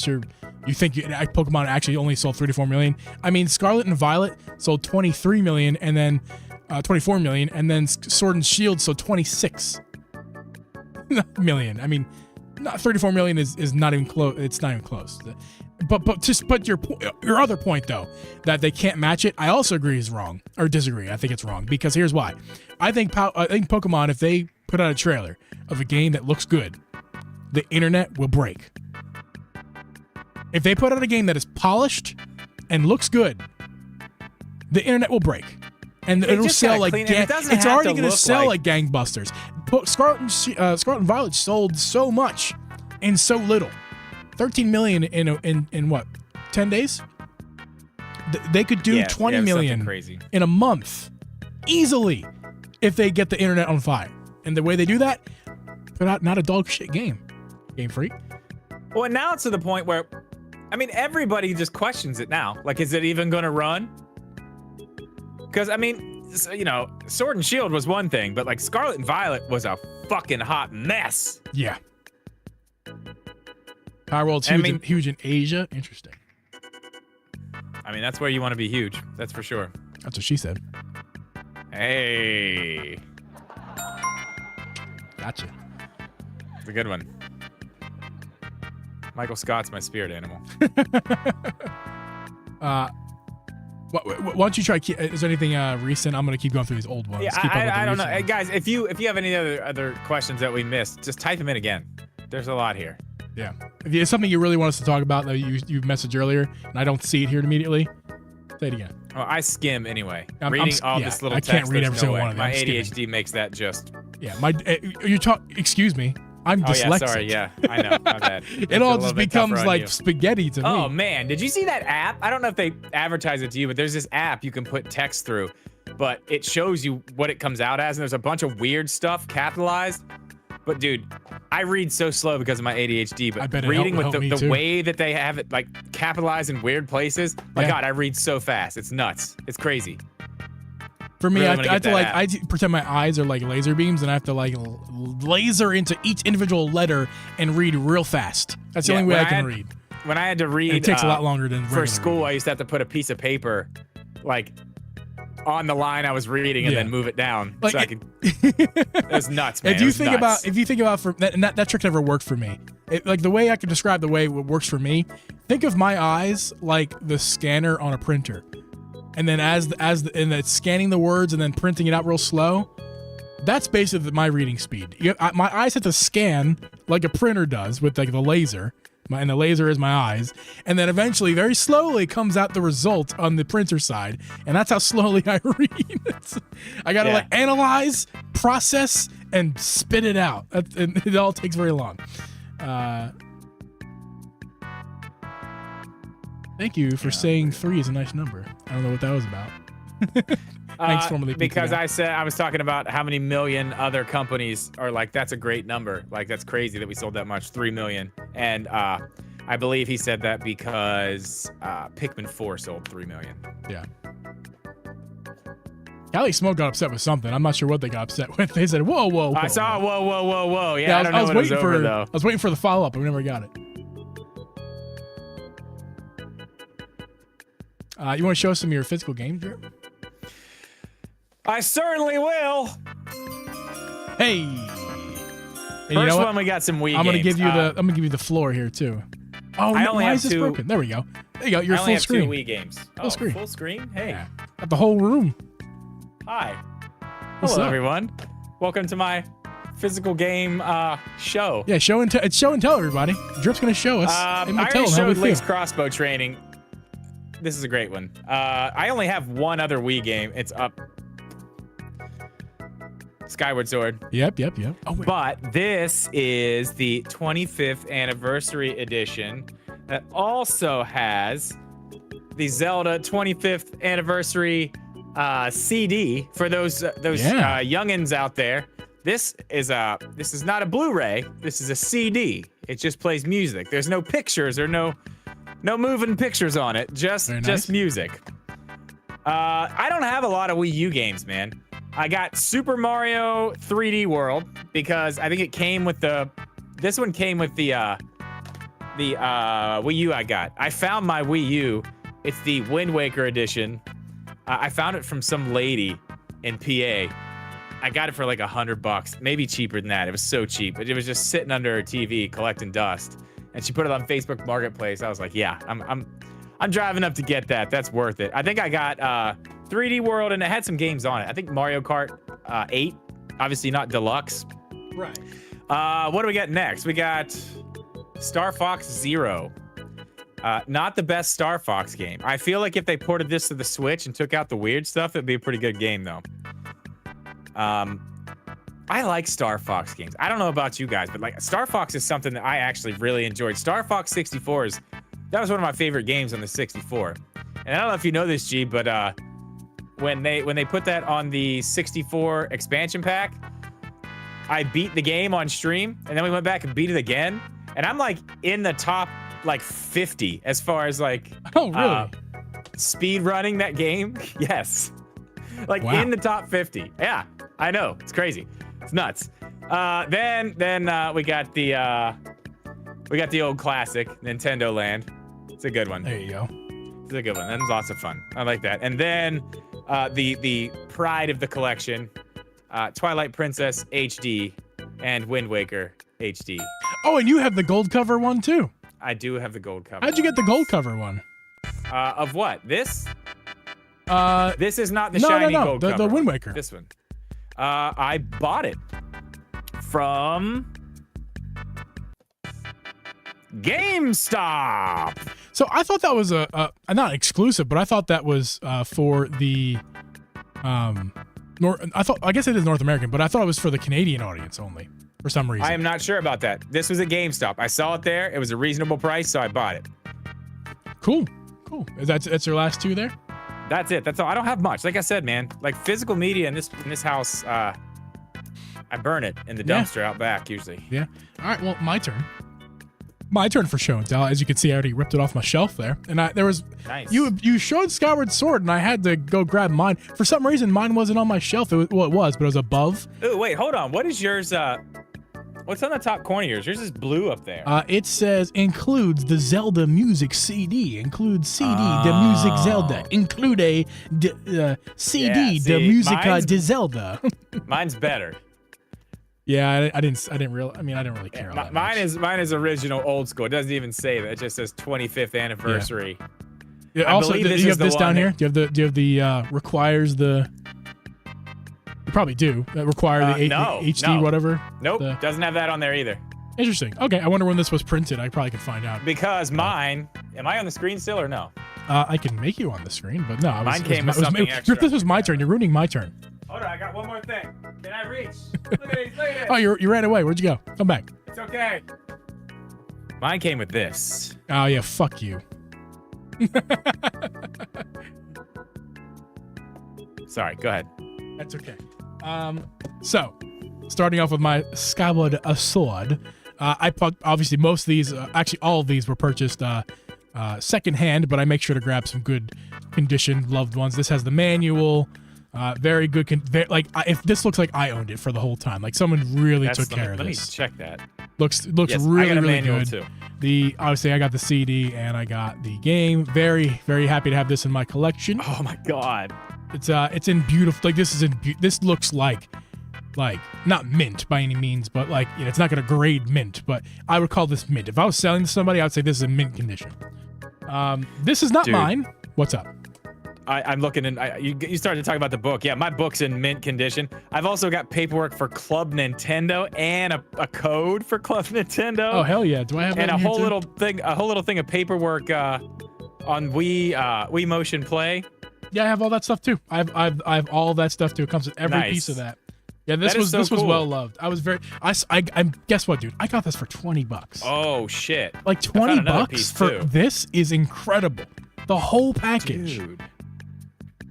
you think Pokemon actually only sold 3 to 4 million. I mean, Scarlet and Violet sold 23 million and then 24 million, and then Sword and Shield sold 26 million. I mean, 34 million is not even close. It's not even close. But your other point though, that they can't match it, I also agree is wrong, or disagree. I think it's wrong because here's why. I think Pokemon, if they put out a trailer of a game that looks good, the internet will break. If they put out a game that is polished and looks good, the internet will break, and it'll sell like it's already going to sell like gangbusters. Scarlet and Violet sold so much in so little. 13 million in what, 10 days? They could do 20 million in a month easily if they get the internet on fire. And the way they do that, put out not a dog shit game. Game Freak. Well, now it's to the point where, I mean, everybody just questions it now. Like, is it even going to run? Because, I mean, you know, Sword and Shield was one thing, but like Scarlet and Violet was a fucking hot mess. Yeah. Power World's huge in Asia. Interesting. I mean, that's where you want to be huge. That's for sure. That's what she said. Hey. Gotcha. It's a good one. Michael Scott's my spirit animal. Why don't you try? Is there anything recent? I'm gonna keep going through these old ones. Yeah, Keep up with the I don't know, recent hey, ones. guys. If you have any other questions that we missed, just type them in again. There's a lot here. Yeah. If it's something you really want us to talk about that you messaged earlier, and I don't see it here immediately, say it again. Well, I skim anyway. I'm Reading all this little I text, can't read there's every no single way. one of them. My I'm skimming. ADHD makes that just. Yeah. Excuse me. I'm Oh dyslexic. yeah, sorry. Yeah, I know. My bad. It all just becomes like spaghetti to me. Oh man, did you see that app? I don't know if they advertise it to you, but there's this app you can put text through, but it shows you what it comes out as, and there's a bunch of weird stuff capitalized. But dude, I read so slow because of my ADHD, I but bet it reading helped with me the too. way that they have it like capitalized in weird places, my Yeah. God, I read so fast. It's nuts. It's crazy. For me, Really I wanna have get to that I pretend my eyes are like laser beams, and I have to like laser into each individual letter and read real fast. That's the Yeah, only way when I can had- read. When I had to read, And it takes a lot longer than for regular school. reading. I used to have to put a piece of paper, like, on the line I was reading, and Yeah. then move it down Like so I could. It was nuts, man. If you It was think nuts. about for that, and that trick never worked for me. Like the way I can describe the way it works for me. Think of my eyes like the scanner on a printer, and then and it's scanning the words and then printing it out real slow. That's basically my reading speed. My eyes have to scan like a printer does with like the laser. And the laser is my eyes, and then eventually, very slowly, comes out the result on the printer side, and that's how slowly I read. I gotta like analyze, process, and spit it out. And it all takes very long. Thank you for saying 3 is a nice number. I don't know what that was about. Thanks, formerly because PTI. I was talking about how many million other companies are like, that's a great number. Like, that's crazy that we sold that much, 3 million. And I believe he said that because Pikmin 4 sold 3 million. Yeah. Cali Smoke got upset with something. I'm not sure what they got upset with. They said, "Whoa, whoa, whoa." I saw whoa. I Yeah, I don't know was what it was waiting over, for. though. I was waiting for the follow up. I never got it. You want to show us some of your physical games, Drew? I certainly will. Hey. And First you know what? one, we got some Wii I'm gonna games. give you the floor here too. Oh, I no, only why have is this two- broken? There we go. There you go. You're I only full have screen. 2 Wii games. Full screen. Full screen? Hey. Yeah. Got the whole room. Hi. What's Hello, up? everyone. Welcome to my physical game show. Yeah, it's show and tell everybody. Drip's gonna show us. And we'll I tell already them how we showed Link's feel. crossbow training. This is a great one. I only have one other Wii game. It's up. Skyward Sword. Yep. Oh, wait. But this is the 25th anniversary edition that also has the Zelda 25th anniversary CD for those youngins out there. This is not a Blu-ray. This is a CD. It just plays music. There's no pictures or no moving pictures on it. Just Very nice. music. I don't have a lot of Wii U games, man. I got Super Mario 3D World because I think it came with this one came with the Wii U I got. I found my Wii U. It's the Wind Waker edition. I found it from some lady in PA. I got it for like $100, maybe cheaper than that. It was so cheap, but it was just sitting under her TV collecting dust. And she put it on Facebook Marketplace. I was like, yeah, I'm driving up to get that. That's worth it. I think I got 3D World, and it had some games on it. I think Mario Kart 8, obviously not deluxe. Right. What do we got next? We got Star Fox Zero. Not the best Star Fox game. I feel like if they ported this to the Switch and took out the weird stuff, it'd be a pretty good game, though. I like Star Fox games. I don't know about you guys, but like Star Fox is something that I actually really enjoyed. Star Fox 64 that was one of my favorite games on the 64. And I don't know if you know this, G, but when they put that on the 64 expansion pack, I beat the game on stream, and then we went back and beat it again, and I'm like in the top like 50 as far as like Oh, really? speed running that game. Yes. Like Wow. in the top 50. Yeah, I know. It's crazy. It's nuts. Then we got the old classic, Nintendo Land. It's a good one. There you go. It's a good one. That was lots of fun. I like that. And then the pride of the collection, Twilight Princess HD and Wind Waker HD. Oh, and you have the gold cover one too. I do have the gold cover. How'd you get the gold cover one? Of what? This? Uh, This is not the no, shiny no, no. gold The cover. Wind Waker. This one. I bought it from GameStop. So I thought that was a not exclusive, but I thought that was for the I guess it is North American, but I thought it was for the Canadian audience only for some reason. I am not sure about that. This was at GameStop. I saw it there. It was a reasonable price, so I bought it. Cool. That's your last two there? That's it. That's all. I don't have much. Like I said, man, like physical media in this house, I burn it in the Yeah. dumpster out back usually. Yeah. All right. Well, my turn. My turn for show and tell. As you can see, I already ripped it off my shelf there, and there was Nice. you showed Skyward Sword, and I had to go grab mine. For some reason, mine wasn't on my shelf. It was, but it was above. Ooh, wait, hold on. What is yours? What's on the top corner of yours? Yours is blue up there. It says includes the Zelda music CD. Includes CD, the music Zelda. Include a CD, Yeah, the see, music mine's- de Zelda. Mine's better. Yeah, I didn't really care. all that Mine much. mine is original, old school. It doesn't even say that. It just says 25th anniversary. Yeah, I also, believe do this you is have the this down one here? that- Do you have the requires the? You probably do. That require the no, HD no. whatever. Nope, The- doesn't have that on there either. Interesting. Okay, I wonder when this was printed. I probably could find out. Because mine, am I on the screen still or no? I can make you on the screen, but no. Mine came with something If extra. this was my turn, you're ruining my turn. Hold on, I got one more thing. Can I reach? Look at these, look at this. Oh, you ran away. Where'd you go? Come back. It's okay. Mine came with this. Oh yeah, fuck you. Sorry, go ahead. That's okay. So starting off with my Skyward Sword, obviously most of these, actually all of these were purchased secondhand, but I make sure to grab some good condition loved ones. This has the manual, very good. If this looks like I owned it for the whole time, like someone really took care of Let me this. check that. Looks Yes, really I got a really manual good. too. Obviously I got the CD and I got the game. Very very happy to have this in my collection. Oh my god. It's in beautiful. Like this looks like not mint by any means, but like it's not gonna grade mint, but I would call this mint. If I was selling to somebody, I would say this is in mint condition. This is not Dude. mine. What's up? I'm looking and you started to talk about the book. Yeah, my book's in mint condition. I've also got paperwork for Club Nintendo and a code for Club Nintendo. Oh hell yeah! Do I have and that a in here whole too? little thing of paperwork on Wii Motion Play. Yeah, I have all that stuff too. I have all that stuff too. It comes with every Nice. piece of that. Yeah, this That is was so cool. well loved. I was very. I guess what, dude? I got this for $20. Oh shit. Like I found 20 another bucks piece, for too. this is incredible. The whole package. Dude.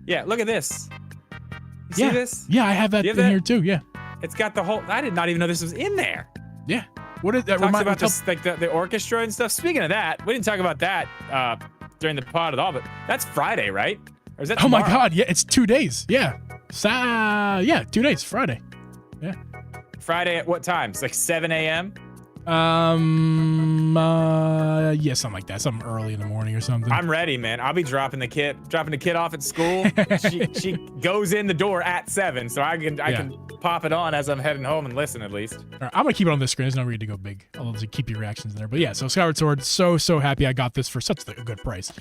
Yeah, look at this. You see Yeah. this? Yeah, I have that You have in that? here too. Yeah. It's got the whole. I did not even know this was in there. Yeah. What did that Talks remind me? about this, like the orchestra and stuff. Speaking of that, we didn't talk about that during the pod at all, but that's Friday, right? Or is that Oh my tomorrow? God! Yeah, it's 2 days. Yeah. 2 days. Friday. Yeah. Friday at what time? It's like 7 a.m. Yeah, something like that. Something early in the morning or something. I'm ready, man. I'll be dropping the kid off at school. she goes in the door at 7, so I can pop it on as I'm heading home and listen at least. All right, I'm gonna keep it on this screen. There's no need to go big. I'll just keep your reactions in there. But yeah, so Skyward Sword, so happy I got this for such a good price.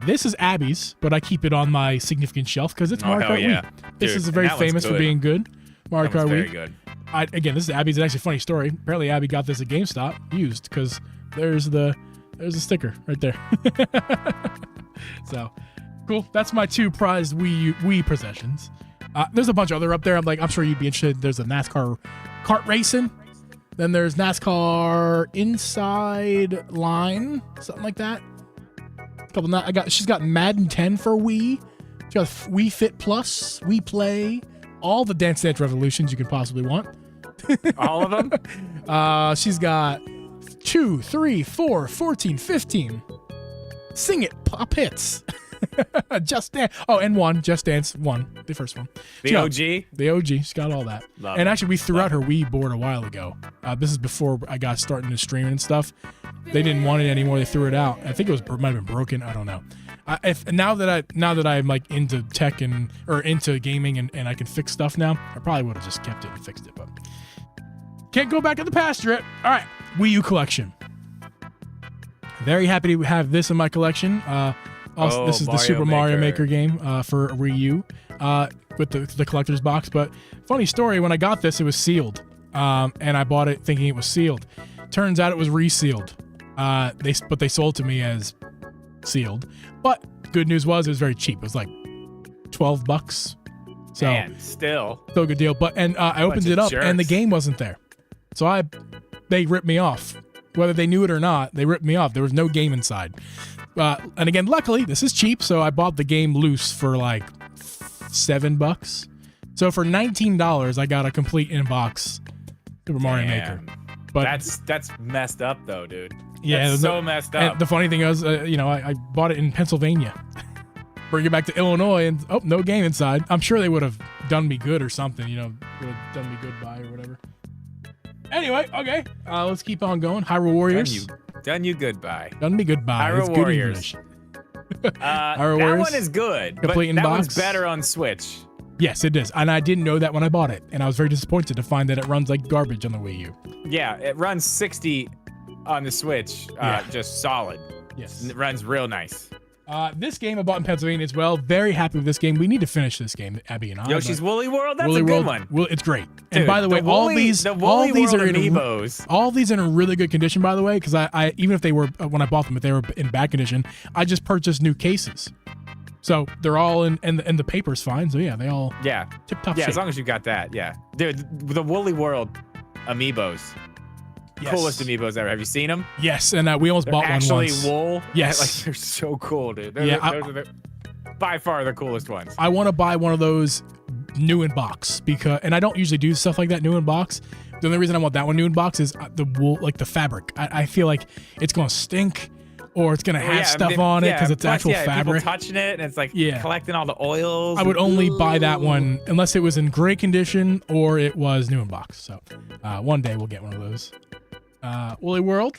This is Abby's, but I keep it on my significant shelf because it's Mario hell Kart yeah. Wii. This Dude, is and very that one's famous for good. being good. Mario That Kart was Wii. very good. Again, this is Abby's. It's actually a funny story. Apparently, Abby got this at GameStop used because there's the sticker right there. So cool. That's my 2 prized Wii possessions. There's a bunch other up there. I'm sure you'd be interested. There's a NASCAR kart racing. Then there's NASCAR Inside Line, something like that. She's got Madden 10 for Wii. She got Wii Fit Plus, Wii Play, all the Dance Dance Revolutions you could possibly want. All of them? She's got 2, 3, 4, 14, 15. Sing it, pop hits. Just Dance. Oh, and one. Just Dance 1, the first one. The OG? The OG. She's got all that. Love and it. actually, we threw out her Wii board a while ago. This is before I got starting to stream and stuff. They didn't want it anymore. They threw it out. I think it might have been broken. I don't know. Now that I'm like into tech or into gaming and I can fix stuff now, I probably would have just kept it and fixed it, but can't go back in the past yet. All right, Wii U collection. Very happy to have this in my collection. Also, this is the Super Mario Maker game for Wii U with the collector's box. But funny story, when I got this, it was sealed, and I bought it thinking it was sealed. Turns out it was resealed. But they sold to me as sealed. But good news was it was very cheap. It was like $12. So Man, still a good deal. But I opened it up and the game wasn't there. So they ripped me off. Whether they knew it or not, they ripped me off. There was no game inside. And again, luckily, this is cheap, so I bought the game loose for like $7. So for $19, I got a complete in-box Super Mario Maker. But that's messed up though, dude. Yeah, that's so messed up. And the funny thing is, I bought it in Pennsylvania. Bring it back to Illinois, and no game inside. I'm sure they would have done me good or something. Would have done me good by or whatever. Anyway, okay, let's keep on going. Hyrule Warriors. Done you goodbye. Done me goodbye. Hyrule It's good Warriors. Hyrule that Warriors. one is good, Complete but that in-box. one's better on Switch. Yes, it is. And I didn't know that when I bought it. And I was very disappointed to find that it runs like garbage on the Wii U. Yeah, it runs 60 on the Switch, just solid. Yes. It runs real nice. This game I bought in Pennsylvania as well. Very happy with this game. We need to finish this game, Abby and I. Yoshi's Woolly World, that's Woolly a good World, one. Well, it's great. Dude, and by the way, all these are amiibos. all these are in really good condition. By the way, because I even if they were when I bought them, if they were in bad condition, I just purchased new cases. So they're all in, and the paper's fine. So yeah, they all tip top shape. As long as you got that, dude. The Woolly World amiibos. Yes. Coolest amiibos ever. Have you seen them? Yes, and we almost bought one once. Actually, wool. Yes, like they're so cool, dude. Those are by far the coolest ones. I want to buy one of those new in box and I don't usually do stuff like that new in box. The only reason I want that one new in box is the wool, like the fabric. I feel like it's gonna stink or it's gonna have stuff on it because it's actual fabric. People touching it and it's like collecting all the oils. I would only buy that one unless it was in great condition or it was new in box. So one day we'll get one of those. Woolly World.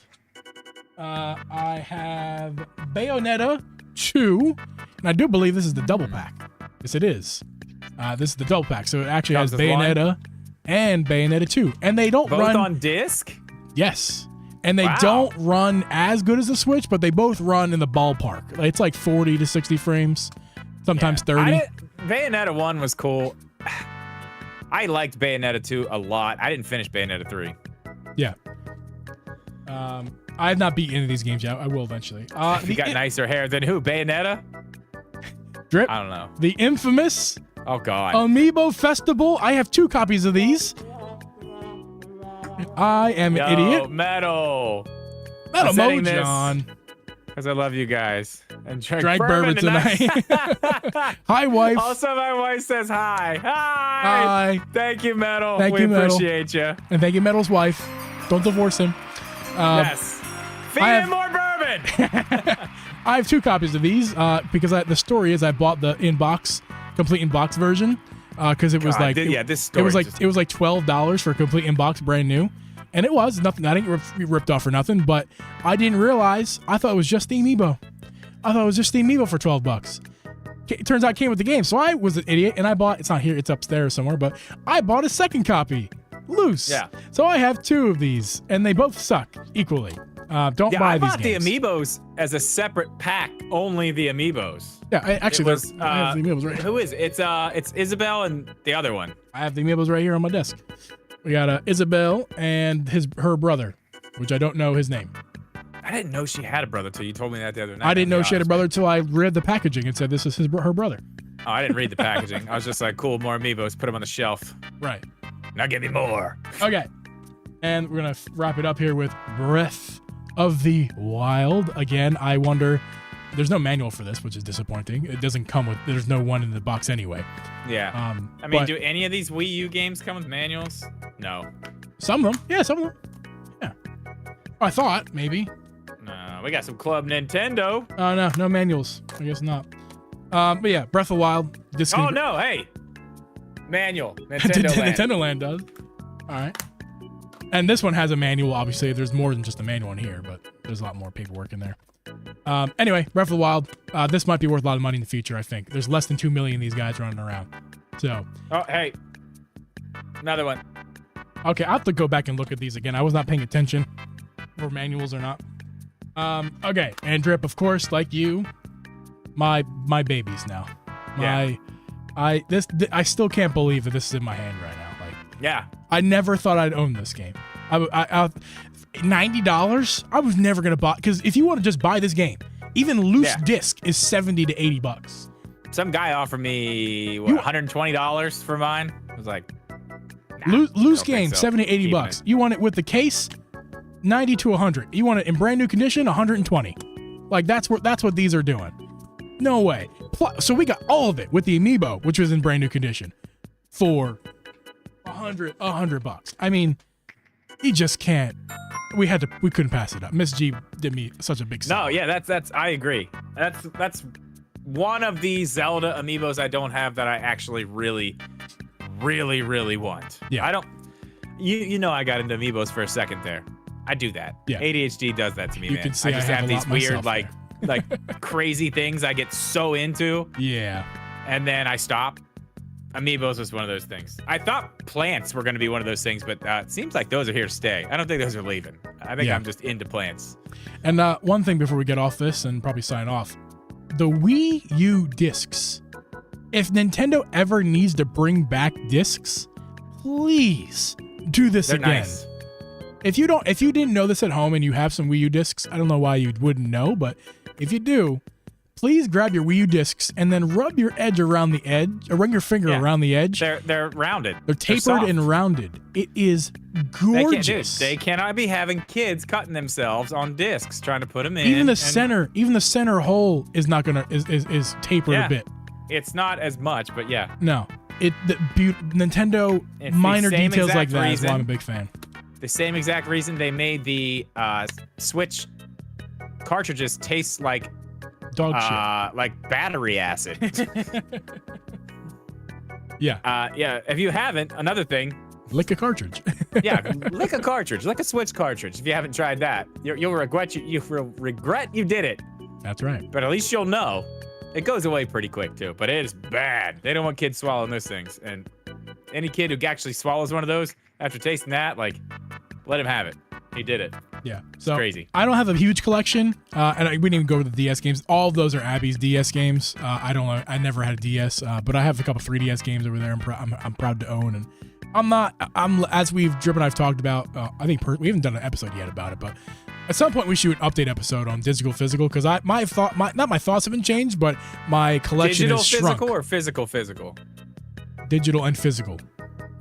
I have Bayonetta 2, and I do believe this is the double pack. Yes, it is. This is the double pack, so it actually has Bayonetta and Bayonetta 2, and they don't both run on disc. Yes, and they don't run as good as the Switch, but they both run in the ballpark. It's like 40 to 60 frames, sometimes 30. Bayonetta 1 was cool. I liked Bayonetta 2 a lot. I didn't finish Bayonetta 3. Yeah. I have not beat any of these games yet. I will eventually. You got nicer hair than who? Bayonetta? Drip. I don't know. The infamous Amiibo Festival. I have 2 copies of these. I am an idiot. Metal Mojon. Because I love you guys. And drank bourbon tonight. Hi, wife. Also, my wife says hi. Hi. Thank you, Metal. We appreciate you. And thank you, Metal's wife. Don't divorce him. Yes. Feed him more bourbon. I have 2 copies of these because the story is I bought the complete in-box version because it was it was like $12 for a complete in-box brand new, and it was nothing. I didn't get ripped off or nothing, but I didn't realize. I thought it was just the amiibo. I thought it was just the amiibo for $12. It turns out it came with the game, so I was an idiot and I bought. It's not here. It's upstairs somewhere, but I bought a second copy. Loose. Yeah. So I have 2 of these, and they both suck equally. Don't buy these games. I bought the amiibos as a separate pack, only the amiibos. Yeah, I have the amiibos right here. Who is it? It's Isabel and the other one. I have the amiibos right here on my desk. We got Isabel and her brother, which I don't know his name. I didn't know she had a brother till you told me that the other night. I didn't know she had a brother till I read the packaging and said this is her brother. Oh, I didn't read the packaging. I was just like, cool, more amiibos. Put them on the shelf. Right. Now give me more. Okay. And we're going to wrap it up here with Breath of the Wild. Again, I wonder, there's no manual for this, which is disappointing. It doesn't come with, there's no one in the box anyway. Yeah. I mean, do any of these Wii U games come with manuals? No. Some of them. Yeah, some of them. Yeah. I thought, maybe. No, we got some Club Nintendo. Oh, no manuals. I guess not. But yeah, Breath of the Wild. Oh no! Hey, manual. Nintendo Land. Nintendo Land does. All right. And this one has a manual. Obviously, there's more than just a manual in here, but there's a lot more paperwork in there. Anyway, Breath of the Wild. This might be worth a lot of money in the future. I think there's less than 2 million of these guys running around. So. Oh hey, another one. Okay, I'll have to go back and look at these again. I was not paying attention for manuals or not. Okay, and Drip, of course, like you, my babies now. I still can't believe that this is in my hand right now. Like, yeah, I never thought I'd own this game. I $90. I was never gonna buy, because if you want to just buy this game, even loose disc is $70 to $80. Some guy offered me $120 for mine. I was like, nah, loose game, so. $70 to $80. You want it with the case, $90 to $100. You want it in brand new condition, $120. Like that's what these are doing. No way. So we got all of it with the amiibo, which was in brand new condition, for $100. I mean, you just can't. We couldn't pass it up. Miss G did me such a big sell. No, yeah, that's I agree. That's one of these Zelda amiibos I don't have that I actually really want. Yeah. I don't. You know I got into amiibos for a second there. I do that. Yeah. ADHD does that to me, You man. can see I just I have have a these lot weird myself like crazy things I get so into, Yeah. and then I stop. Amiibos was one of those things. I thought plants were going to be one of those things, but it seems like those are here to stay. I don't think those are leaving. I think I'm just into plants. And one thing before we get off this and probably sign off, the Wii U discs. If Nintendo ever needs to bring back discs, please do this They're again. nice. If you didn't know this at home and you have some Wii U discs, I don't know why you wouldn't know, but if you do, please grab your Wii U discs and then rub your edge around the edge, or run your finger around the edge. They're rounded. They're tapered and rounded. It is gorgeous. They cannot be having kids cutting themselves on discs trying to put them in. Even the center hole is not gonna is tapered a bit. It's not as much, but yeah. No, Nintendo It's minor the same details like exact that is why reason. I'm a big fan. The same exact reason they made the Switch cartridges taste like Dog shit. like battery acid. Yeah. Yeah. If you haven't, another thing. Lick a cartridge. Yeah, lick a cartridge, lick a Switch cartridge. If you haven't tried that, you'll regret you did it. That's right. But at least you'll know. It goes away pretty quick too, but it is bad. They don't want kids swallowing those things. And any kid who actually swallows one of those after tasting that, like, let him have it. He did it. Yeah. So crazy. I don't have a huge collection, and we didn't even go to the DS games. All of those are Abby's DS games. I never had a DS, but I have a couple 3DS games over there. I'm proud to own, and I'm as we've Drip and I've talked about. I think we haven't done an episode yet about it, but at some point we should do an update episode on digital physical, because my thoughts haven't changed, but my collection Digital has shrunk. physical or physical? Digital and physical.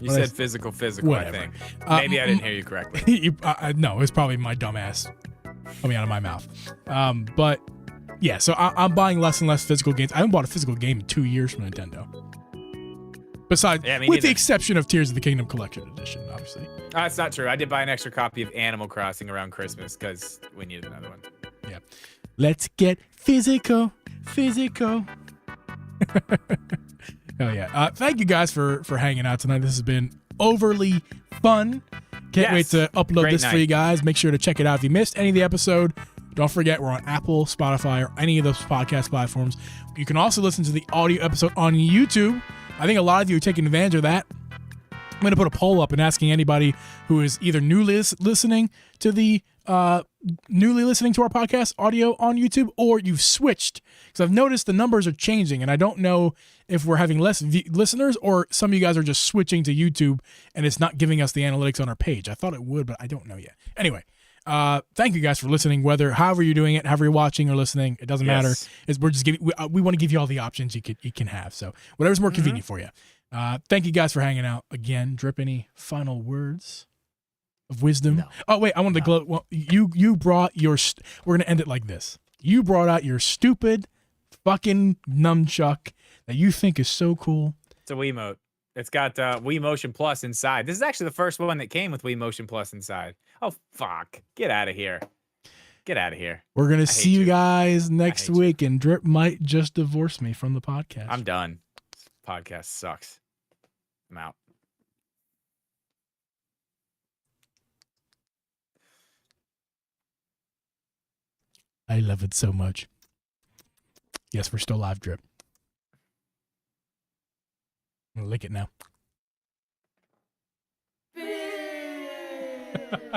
You said physical, Whatever. I think. Maybe I didn't hear you correctly. No, it's probably my dumb ass coming out of my mouth. But yeah, so I'm buying less and less physical games. I haven't bought a physical game in 2 years from Nintendo. Besides, Yeah, me with the neither. exception of Tears of the Kingdom Collection Edition, obviously. That's not true. I did buy an extra copy of Animal Crossing around Christmas because we needed another one. Yeah. Let's get physical. Hell yeah. Thank you guys for hanging out tonight. This has been overly fun. Can't wait to upload Great this for night. you guys. Make sure to check it out. If you missed any of the episode, don't forget we're on Apple, Spotify, or any of those podcast platforms. You can also listen to the audio episode on YouTube. I think a lot of you are taking advantage of that. I'm going to put a poll up and asking anybody who is either newly listening to our podcast audio on YouTube, or you've switched, because I've noticed the numbers are changing, and I don't know if we're having less listeners or some of you guys are just switching to YouTube and it's not giving us the analytics on our page. I thought it would, but I don't know yet. Anyway, thank you guys for listening. However you're doing it, however you're watching or listening, it doesn't matter. We're just giving. We want to give you all the options you can have. So whatever's more convenient for you. Thank you guys for hanging out again. Drip, any final words of wisdom? No. Oh wait, I wanted to glow. Well, you brought your. We're gonna end it like this. You brought out your stupid fucking nunchuck that you think is so cool. It's a Wiimote. It's got Wii Motion Plus inside. This is actually the first one that came with Wii Motion Plus inside. Oh, fuck. Get out of here. Get out of here. We're gonna hate see you you. guys next hate you. week, and Drip might just divorce me from the podcast. I'm done. This podcast sucks. I'm out. I love it so much. Yes, we're still live, Drip. I'm gonna lick it now.